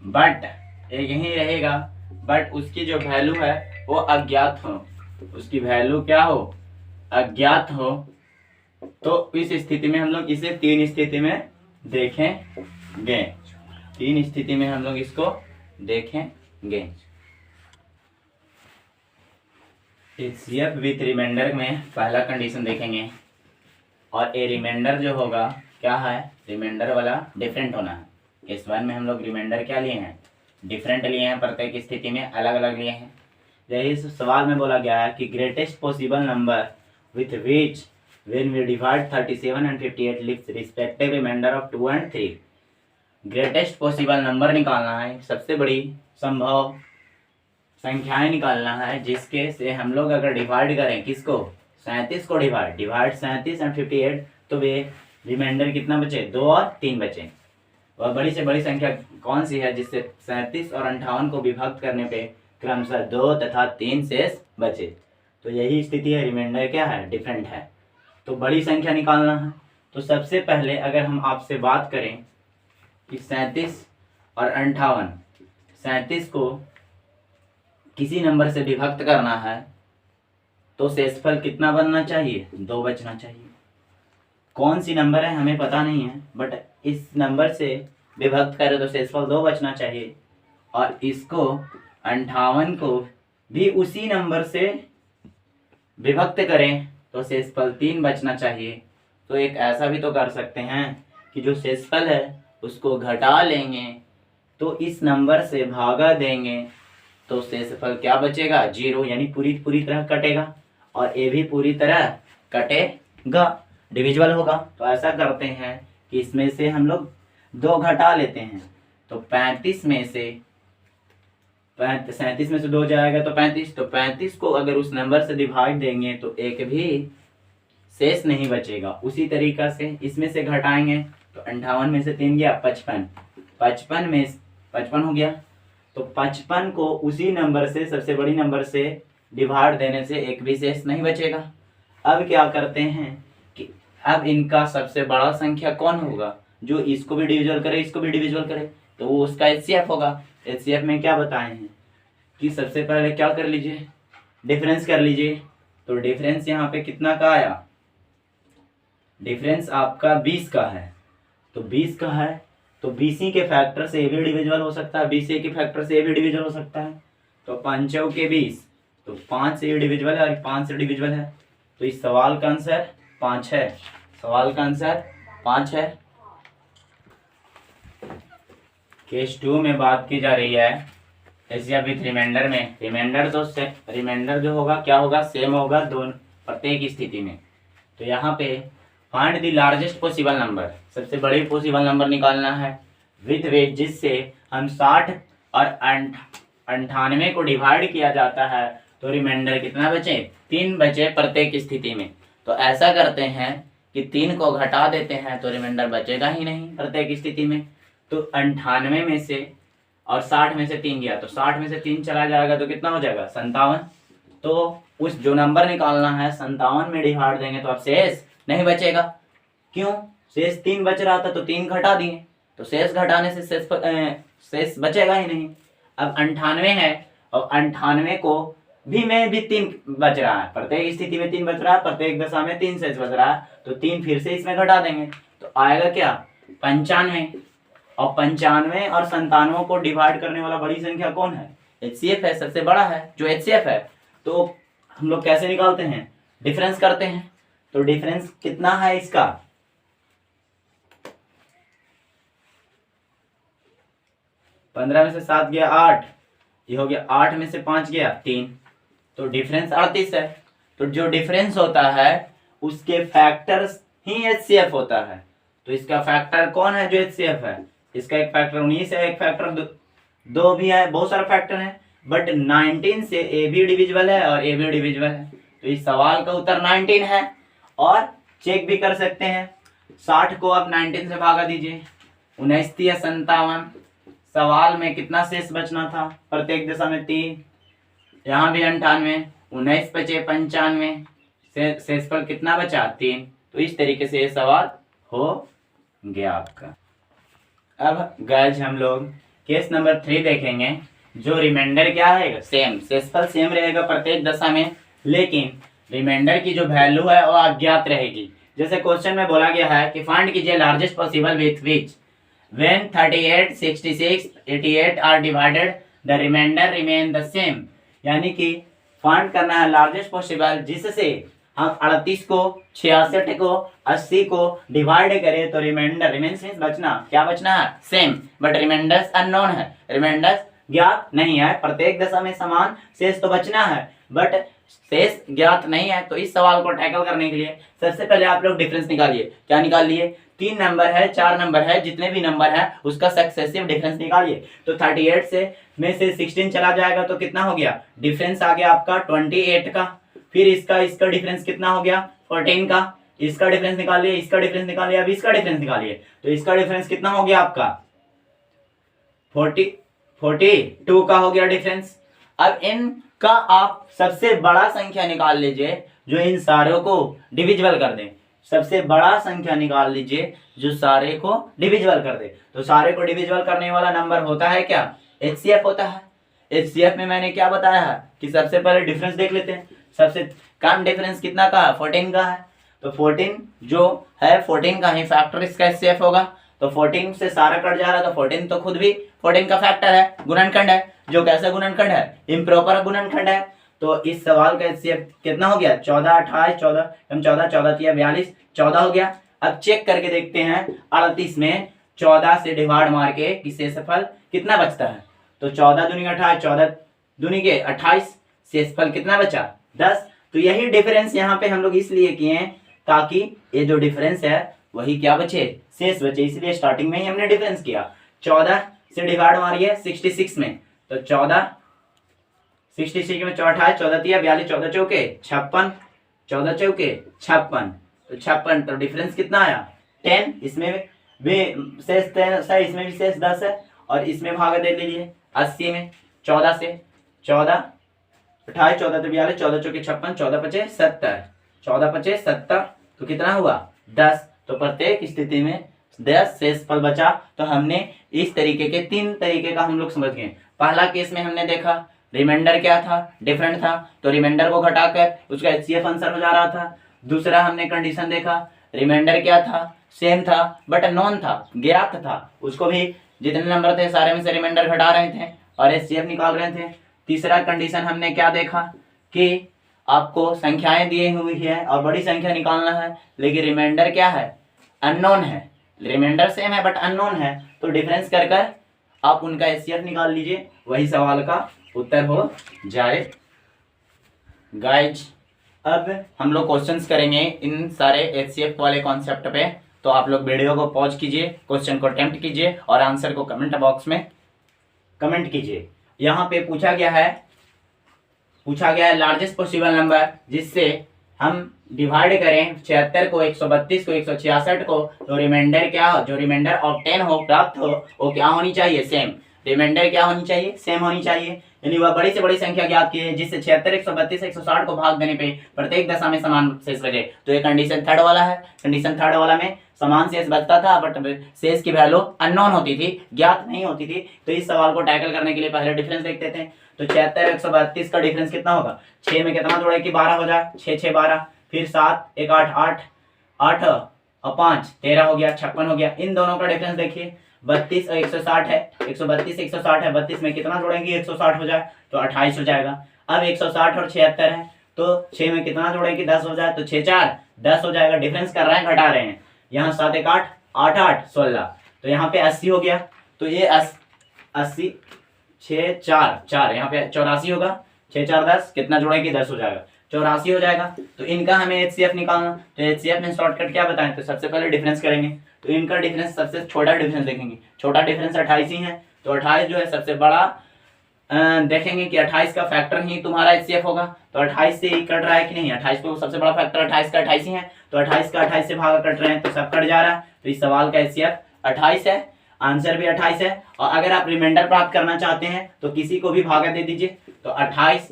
बट एक ही रहेगा, बट उसकी जो वैल्यू है वो अज्ञात हो। उसकी वैल्यू क्या हो? अज्ञात हो। तो इस स्थिति में हम लोग इसे 3 स्थिति में देखेंगे। 3 स्थिति में हम लोग इसको देखेंगे। HCF विथ रिमाइंडर में पहला कंडीशन देखेंगे। और ए रिमाइंडर जो होगा क्या है? रिमाइंडर वाला डिफरेंट होना है। केस 1 में हम लोग रिमाइंडर क्या लिए हैं? डिफरेंट लिए हैं, प्रत्येक स्थिति में अलग अलग लिए हैं। यही सवाल में बोला गया है कि greatest possible number with which when we divide 37 and 58 leaves respective remainder of 2 and 3। Greatest possible number निकालना है, सबसे बड़ी संभव संख्याएं निकालना है, जिसके से हम लोग अगर डिवाइड करें किसको? 37 को डिवाइड 37 and 58, तो वे रिमाइंडर कितना बचे? 2 और 3 बचे। वह बड़ी से बड़ी संख्या कौन सी है जिससे 37 और 58 को विभक्त करने पे क्रमशः 2 तथा 3 शेष बचे? तो यही स्थिति है, रिमाइंडर क्या है? डिफरेंट है। तो बड़ी संख्या निकालना है। तो सबसे पहले अगर हम आपसे बात करें कि 37 और 58, 37 को किसी नंबर से विभक्त करना है तो शेषफल कितना बनना चाहिए? 2 बचना चाहिए। कौन सी नंबर है हमें पता नहीं है, बट इस नंबर से विभक्त करें तो शेषफल 2 बचना चाहिए। और इसको 58 को भी उसी नंबर से विभक्त करें तो शेषफल 3 बचना चाहिए। तो एक ऐसा भी तो कर सकते हैं कि जो शेषफल है उसको घटा लेंगे तो इस नंबर से भागा देंगे तो शेषफल क्या बचेगा? 0, यानी पूरी तरह कटेगा। और ये भी पूरी तरह कटेगा, डिविजिबल होगा। तो ऐसा करते हैं कि इसमें से हम लोग 2 घटा लेते हैं। तो 37 में से 2 जाएगा तो 35। तो 35 को अगर उस नंबर से डिवाइड देंगे तो एक भी शेष नहीं बचेगा। उसी तरीका से इसमें से घटाएंगे तो 58 में से 3 गया 55, 55 हो गया। तो 55 को उसी नंबर से, सबसे बड़ी नंबर से डिवाइड देने से एक भी शेष नहीं बचेगा। अब क्या करते हैं कि अब इनका सबसे बड़ा संख्या कौन होगा? जो इसको भी डिविजिबल करे, इसको भी डिविजिबल करे, तो वो उसका HCF होगा। HCF में क्या बताए हैं कि सबसे पहले क्या कर लीजिए? डिफरेंस कर लीजिए। तो डिफरेंस यहाँ पे कितना का आया? डिफरेंस आपका 20 का है। तो 20 का है तो 20 ही के फैक्टर से ये भी डिविजिबल हो सकता है, 20 के फैक्टर से ये भी डिविजिबल हो सकता है। तो 5 के 20, तो 5 से ये डिविजिबल है और 5 से डिविजिबल है। तो इस सवाल का आंसर 5 है। सवाल का आंसर 5 है। केस 2 में बात की जा रही है HCF विथ रिमाइंडर में। रिमाइंडर जो होगा क्या होगा? सेम होगा दोनों प्रत्येक स्थिति में। तो यहाँ पे find the largest possible number, सबसे बड़ी पॉसिबल नंबर निकालना है विथ वेट, जिससे हम 60 और 98 को डिवाइड किया जाता है तो रिमाइंडर कितना बचे? 3 बचे प्रत्येक स्थिति में। तो ऐसा करते हैं कि 3 को घटा देते हैं तो रिमाइंडर बचेगा ही नहीं प्रत्येक स्थिति में। तो 98 में से और 60 में से 3 गया तो 60 में से 3 चला जाएगा तो कितना हो जाएगा 57। तो उस जो नंबर निकालना है 57 में डिवाइड देंगे तो अब शेष नहीं बचेगा। क्यों? शेष 3 बच रहा था तो 3 घटा दिए तो शेष घटाने से शेष बचेगा ही नहीं। अब 98 है और 98 को भी में भी 3 बच रहा है, प्रत्येक स्थिति में 3 बच रहा है, प्रत्येक दशा में 3 शेष बच रहा है, तो 3 फिर से इसमें घटा देंगे तो आएगा क्या 95। और 95 और 97 को डिवाइड करने वाला बड़ी संख्या कौन है? HCF है, सबसे बड़ा है जो HCF है। तो हम लोग कैसे निकालते हैं? डिफरेंस करते हैं। तो डिफरेंस कितना है इसका? 15 में से 7 गया 8, ये हो गया 8 में से 5 गया 3, तो डिफरेंस 38 है। तो जो डिफरेंस होता है उसके फैक्टर्स ही HCF होता है। तो इसका फैक्टर कौन है जो HCF है? इसका एक फैक्टर 19 है, एक फैक्टर 2 भी है, बहुत सारा फैक्टर है, बट 19 से A भी डिविजिबल है और A भी डिविजिबल है। तो इस सवाल का उत्तर 19 है। और चेक भी कर सकते हैं, 60 को आप 19 से भागा दीजिए, 19 या 57, सवाल में कितना शेष बचना था? प्रत्येक दिशा में 3, यहाँ भी 98, 19 बचे 95, शेषफल कितना बचा 3। तो इस तरीके से ये सवाल हो गया आपका। अब गाइस हम लोग केस नंबर 3 देखेंगे। जो रिमाइंडर क्या है सेम, शेषफल सेम रहेगा प्रत्येक दशा में, लेकिन रिमाइंडर की जो वैल्यू है वो अज्ञात रहेगी। जैसे क्वेश्चन में बोला गया है कि फाइंड कीजिए largest possible with which when 38, 66, 88 are divided the remainder remain the same. यानी कि फाइंड करना है लार्जेस्ट पॉसिबल जिससे हम 38 को 66 को 80 को डिवाइड करें तो रिमाइंडर रिमेन्स मींस बचना, क्या बचना है सेम, बट रिमाइंडर्स अननोन है, रिमाइंडर्स ज्ञात नहीं है। प्रत्येक दशा में समान शेष तो बचना है बट शेष ज्ञात नहीं है। तो इस सवाल को टैकल करने के लिए सबसे पहले आप लोग डिफरेंस निकालिए। क्या निकाल लिए? 3 नंबर है, 4 नंबर है, जितने भी नंबर है उसका सक्सेसिव डिफरेंस निकालिए। तो 38 से में से 16 चला जाएगा तो कितना हो गया? डिफरेंस आ गया आपका 28 का। फिर इसका डिफरेंस कितना हो गया? 14 का। इसका डिफरेंस निकालिए, इसका डिफरेंस निकालिए, अब इसका डिफरेंस निकालिए। तो इसका डिफरेंस कितना हो गया आपका? 42 का हो गया डिफरेंस। अब इनका आप सबसे बड़ा संख्या निकाल लीजिए जो इन सारों को डिविजिबल कर दे। सबसे बड़ा संख्या निकाल लीजिए जो सारे को डिविजिबल कर दे। तो सारे को डिविजिबल करने वाला नंबर होता है क्या? HCF होता है। HCF में मैंने क्या बताया है कि सबसे पहले डिफरेंस देख लेते हैं। सबसे कम डिफरेंस कितना का है? 14 का है। तो 14 जो है 14 का ही फैक्टर इसका HCF होगा। तो 14 से सारा कट जा रहा है तो 14 तो खुद भी 14 का फैक्टर है, गुणनखंड है। जो कैसा गुणनखंड है? इम्प्रॉपर गुणनखंड है। तो इस सवाल का HCF कितना हो गया? 14, 28, 14 हम 14, 14 42, 14 हो गया। अब चेक करके देखते हैं 38 में 14 से डिवाइड मार के कि शेषफल कितना बचता है। तो 14 दूनी 28, 14 दूनी के 28, शेषफल कितना बचा? 10। तो यही डिफरेंस यहाँ पे हम लोग इसलिए किए हैं ताकि ये जो डिफरेंस है वही क्या बचे? शेष बचे। इसलिए स्टार्टिंग में ही हमने डिफरेंस किया। 14 से डिवाइड मारिए 66 में, तो 14 66 में 28, 14 तिया 42, 14 चौके 56, 14 चौके 56, तो 56। तो डिफरेंस कितना आया? 10। इसमें भी शेष 10 है, इसमें भी शेष 10 है और इसमें भाग दे लीजिए 80 में 14 से 14, 28, 14 तो 42, 14 चौके 56, 14 पचे 70, 14 पचे 70, तो कितना हुआ? 10। तो प्रत्येक स्थिति में 10 शेषफल बचा। तो हमने इस तरीके के 3 तरीके का हम लोग समझ गए। पहला केस में हमने देखा रिमाइंडर क्या था? डिफरेंट था, तो रिमाइंडर को घटाकर उसका HCF आंसर हो जा रहा था। दूसरा हमने कंडीशन देखा, रिमाइंडर क्या था? सेम था बट नॉन था, ज्ञात था, उसको भी जितने नंबर थे सारे में से रिमाइंडर घटा रहे थे और HCF निकाल रहे थे। तीसरा कंडीशन हमने क्या देखा कि आपको संख्याएं दी हुई है और बड़ी संख्या निकालना है, लेकिन रिमाइंडर क्या है? अननोन है। रिमाइंडर सेम है बट अननोन है, तो डिफरेंस कर कर आप उनका HCF निकाल लीजिए, वही सवाल का उत्तर हो जाए। गाइज अब हम लोग क्वेश्चंस करेंगे इन सारे HCF वाले कॉन्सेप्ट पे, तो आप लोग वीडियो को पॉज कीजिए, क्वेश्चन को अटेम्प्ट कीजिए और आंसर को कमेंट बॉक्स में कमेंट कीजिए। यहाँ पे पूछा गया है लार्जेस्ट पॉसिबल नंबर जिससे हम डिवाइड करें 76 को 132 को 166 को, तो रिमाइंडर क्या हो, जो रिमाइंडर ऑब्टेन हो, प्राप्त हो, वो क्या होनी चाहिए, सेम। रिमाइंडर क्या होनी चाहिए, सेम होनी चाहिए। यानी वह बड़ी से बड़ी संख्या ज्ञात की है जिससे 76 132 160 को भाग देने पे प्रत्येक दशा में समान शेष बचे। तो ये कंडीशन थर्ड वाला है। कंडीशन थर्ड वाला में समान शेष बचता था, बट शेष की वैल्यू अननोन होती थी, ज्ञात नहीं होती थी। तो इस सवाल को टैकल करने के लिए पहले डिफरेंस देखते थे। तो 76 132 का डिफरेंस कितना होगा, 6 में कितना जोड़े कि 12 हो जाए, 6 6 12, फिर 7 1 8 8 8 और 5 13 हो गया, 56 हो गया। इन दोनों का डिफरेंस देखिए, 32 और 160 है, 132 160 है, 32 में कितना जोड़ेंगे 160 हो जाए तो 28 हो जाएगा। अब 160 और 76 है, तो 6 में कितना जोड़ेंगे 10 हो जाए, तो 6 4 10 हो जाएगा। डिफरेंस कर रहे हैं, घटा रहे हैं। यहाँ 7 1 8 8 8 16, तो यहाँ पे 80 हो गया। तो ये 80 6 4 4, यहाँ पे 84 होगा, 6 4 10, कितना जोड़ेंगे 10 हो जाएगा, 84 हो जाएगा। तो इनका हमें HCF निकालना, तो HCF में शॉर्टकट क्या बताएं, तो सबसे पहले डिफरेंस करेंगे। तो इनका डिफरेंस, सबसे छोटा डिफरेंस देखेंगे, छोटा डिफरेंस 28 ही है। तो 28 जो है सबसे बड़ा, देखेंगे कि 28 का फैक्टर ही तुम्हारा HCF होगा। तो 28 से ही कट रहा है कि नहीं, 28 को सबसे बड़ा फैक्टर 28 का 28 ही है, तो 28 का 28 से भाग कट रहे हैं, तो सब कट जा रहा है। तो इस सवाल का HCF 28 है, आंसर भी 28 है। और अगर आप रिमाइंडर प्राप्त करना चाहते हैं तो किसी को भी भागा दे दीजिए, तो 28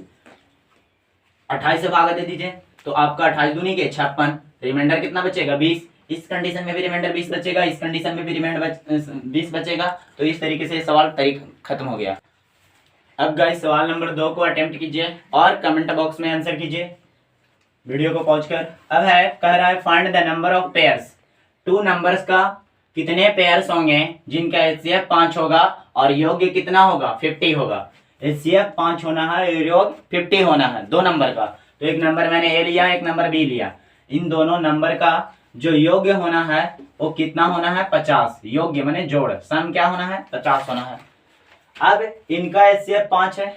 से भागा दे दीजिए, तो आपका 28 दूनी के 56, रिमाइंडर कितना बचेगा 20। इस कंडीशन में भी रिमाइंडर 20 बचेगा, इस कंडीशन में भी रिमाइंडर 20 बचेगा। तो इस तरीके से सवाल तरीका खत्म हो गया। अब गाइस सवाल नंबर 2 को अटेम्प्ट कीजिए और कमेंट बॉक्स में आंसर कीजिए वीडियो को पॉज कर। अब है, कह रहा है find the number of pairs, 2 numbers का कितने पेयर्स होंगे जिनका HCF 5 होगा और योग्य कितना होगा 50 होगा। HCF 5 होना है, योग 50 होना है, 2 नंबर का। तो एक नंबर मैंने A लिया, एक नंबर B लिया। इन दोनों नंबर का जो योग्य होना है वो कितना होना है 50। योग्य माने जोड़, सम क्या होना है 50 होना है। अब इनका HCF 5 है,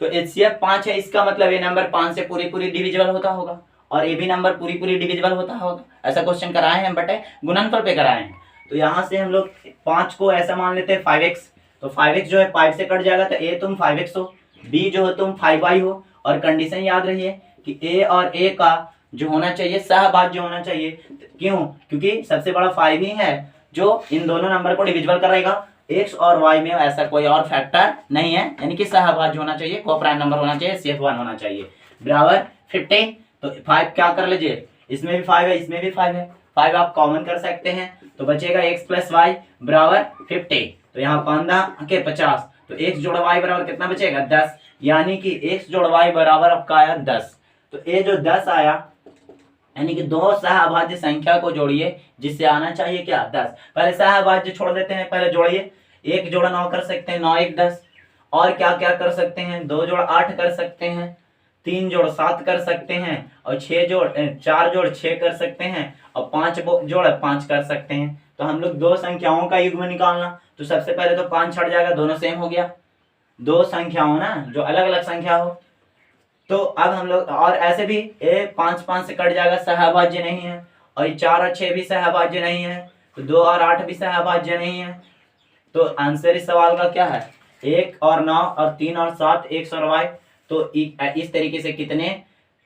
तो HCF 5 है, इसका मतलब ये नंबर 5 से पूरी डिविजिबल होता होगा और ये भी नंबर पूरी डिविजिबल होता होगा। ऐसा क्वेश्चन कराए हैं, बट गुणनफल पे कराए हैं। तो यहाँ से हम लोग 5 को ऐसा मान लेते हैं 5x, तो 5x जो है 5 से कट जाएगा, तो a तुम 5x हो, b जो हो तुम 5y हो। और कंडीशन याद रहिए कि a और a का जो होना चाहिए सहभाज्य होना चाहिए। क्यों, क्योंकि सबसे बड़ा 5 ही है जो इन दोनों नंबर को डिविजिबल करेगा। x और y में ऐसा कोई और फैक्टर नहीं है, यानी कि सहभाज्य होना चाहिए, को प्राइम नंबर होना चाहिए, HCF 1 होना चाहिए। बराबर 50, तो 5 क्या कर लीजिए, इसमें भी 5 है, इसमें भी 5 है, 5 आप कॉमन कर सकते हैं, तो बचेगा x प्लस वाई बराबर 50। तो यहाँ 15 के 50, तो x जोड़ y बराबर कितना बचेगा 10, यानी कि x जोड़ y बराबर आपका आया 10। तो a जो 10 आया, यानी कि 2 सहभाज्य संख्या को जोड़िए जिससे आना चाहिए क्या 10। पहले सहभाज्य छोड़ देते हैं, पहले जोड़िए। 1 जोड़ 9 कर सकते हैं, 9 1 10। और क्या क्या कर सकते हैं, 2 जोड़ 8 कर सकते हैं, 3 जोड़ 7 कर सकते हैं, और 4 जोड़ 6 कर सकते हैं, और 5 जोड़ 5 कर सकते हैं। तो हम लोग 2 संख्याओं का युग्म निकालना, तो सबसे पहले तो 5 छट जाएगा, दोनों सेम हो गया। 2 संख्याओं ना जो अलग अलग संख्या हो, तो अब हम लोग, और ऐसे भी ए 5 5 से कट जाएगा, सहभाज्य नहीं है। और ये 4 और 6 भी सहभाज्य नहीं है, तो 2 और 8 भी सहभाज्य नहीं है। तो आंसर इस सवाल का क्या है, 1 और 9 और 3 और 7, x और y। तो इस तरीके से कितने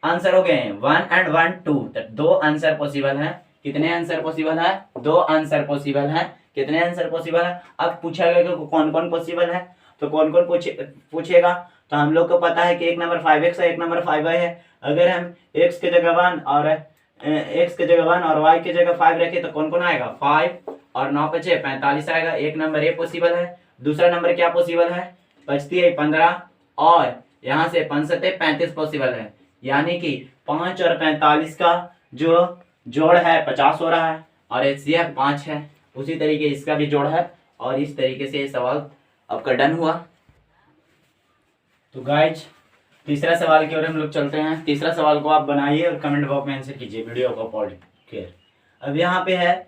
आंसर हो गए हैं, 1 and 1 2, तो 2 आंसर पॉसिबल है। कितने आंसर पॉसिबल है, 2 आंसर पॉसिबल है। कितने आंसर पॉसिबल है, अब पूछेगा कि कौन कौन पॉसिबल है, तो कौन कौन पूछेगा। तो हम लोग को पता है कि एक नंबर 5x है, एक नंबर 5y है। अगर हम x के जगह 1 और y के जगह 5 रखे तो कौन कौन आएगा, 5 और 9 बचे 45 आएगा। एक नंबर ये पॉसिबल है। दूसरा नंबर क्या पॉसिबल है, बचती है 15, और यहाँ से 5 7 35 पॉसिबल है, यानी कि 5 और 45 का जो जोड़ है 50 हो रहा है, और HCF 5 है। उसी तरीके इसका भी जोड़ है, और इस तरीके से ये सवाल आपका डन हुआ। तो गाइज तीसरा सवाल की ओर हम लोग चलते हैं। तीसरा सवाल को आप बनाइए और कमेंट बॉक्स में आंसर कीजिए, वीडियो को पॉज कर। अब यहाँ पे है,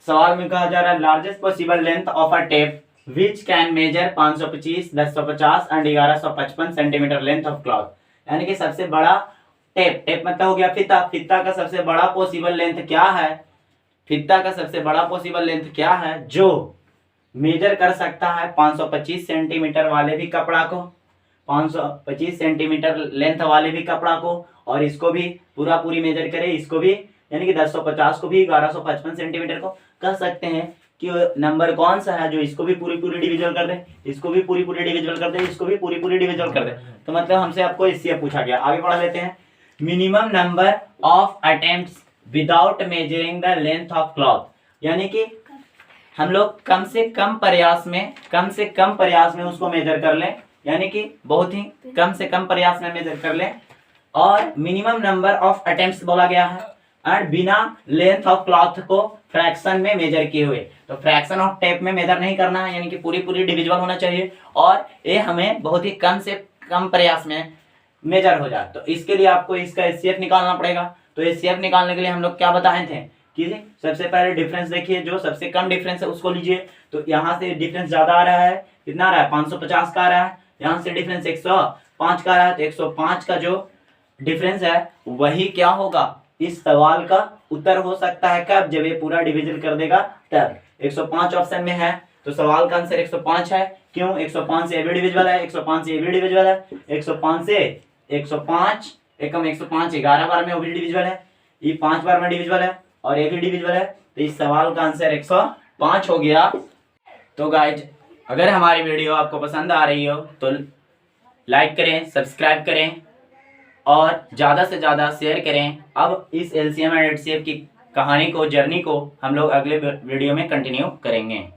सवाल में कहा जा रहा है largest possible length of a tape which can measure 525, 1050 and 1155 centimetre length of cloth. यानी कि सबसे बड़ा टेप मतलब हो गया फीता। फीता का सबसे बड़ा पॉसिबल लेंथ क्या है, फीता का सबसे बड़ा पॉसिबल लेंथ क्या है जो मेजर कर सकता है 525 सेंटीमीटर वाले भी कपड़ा को, 525 सेंटीमीटर लेंथ वाले भी कपड़ा को, और इसको भी पूरी मेजर करें, इसको भी यानी कि 1050 को भी 1155 सेंटीमीटर को, कह सकते हैं कि नंबर कौन सा है जो इसको भी पूरी डिविजल कर दे, इसको भी पूरी डिविजल कर दे, इसको भी पूरी डिविजल कर दे। तो मतलब हमसे आपको इससे पूछा गया। आगे पढ़ा लेते हैं। Minimum number of attempts without measuring the length of cloth, यानी कि हम लोग कम से कम प्रयास में उसको मेजर कर लें, यानी कि बहुत ही कम से कम प्रयास में मेजर कर लें। और मिनिमम नंबर ऑफ अटेम्प्ट्स बोला गया है, और बिना लेंथ ऑफ क्लॉथ को फ्रैक्शन में मेजर किए हुए। तो फ्रैक्शन ऑफ टेप में मेजर नहीं करना है, यानी कि पूरी डिविजिबल होना चाहिए, और ये हमें बहुत ही कम से कम प्रयास में मेजर हो जाए। तो इसके लिए आपको इसका एचसीएफ निकालना पड़ेगा। तो एचसीएफ निकालने के लिए हम लोग क्या बताए थे कि सबसे पहले डिफरेंस देखिए, जो सबसे कम डिफरेंस है उसको लीजिए। तो यहाँ से डिफरेंस ज्यादा आ रहा है, कितना आ रहा है, 550 का आ रहा है। यहाँ से डिफरेंस 105 का आ रहा है। तो 105 का जो डिफरेंस है वही क्या होगा, इस सवाल का उत्तर हो सकता है कब, जब ये पूरा डिविजन कर देगा तब। 105 ऑप्शन में है, तो सवाल का आंसर 105 है। क्यों? 105 से ये भी डिविजिबल है, 105 से ये भी डिविजिबल है, 105 से 105 एकम 105 11 बार में वो भी डिविजिबल है, ये 5 बार में डिविजिबल है, और ये भी डिविजिबल है। तो इस सवाल का आंसर 105 हो गया। तो गाइज, अगर हमारी वीडियो आपको पसंद आ रही हो तो लाइक करें, सब्सक्राइब करें, और ज़्यादा से ज़्यादा शेयर करें। अब इस एलसीएम एंड एचसीएफ की कहानी को, जर्नी को हम लोग अगले वीडियो में कंटिन्यू करेंगे।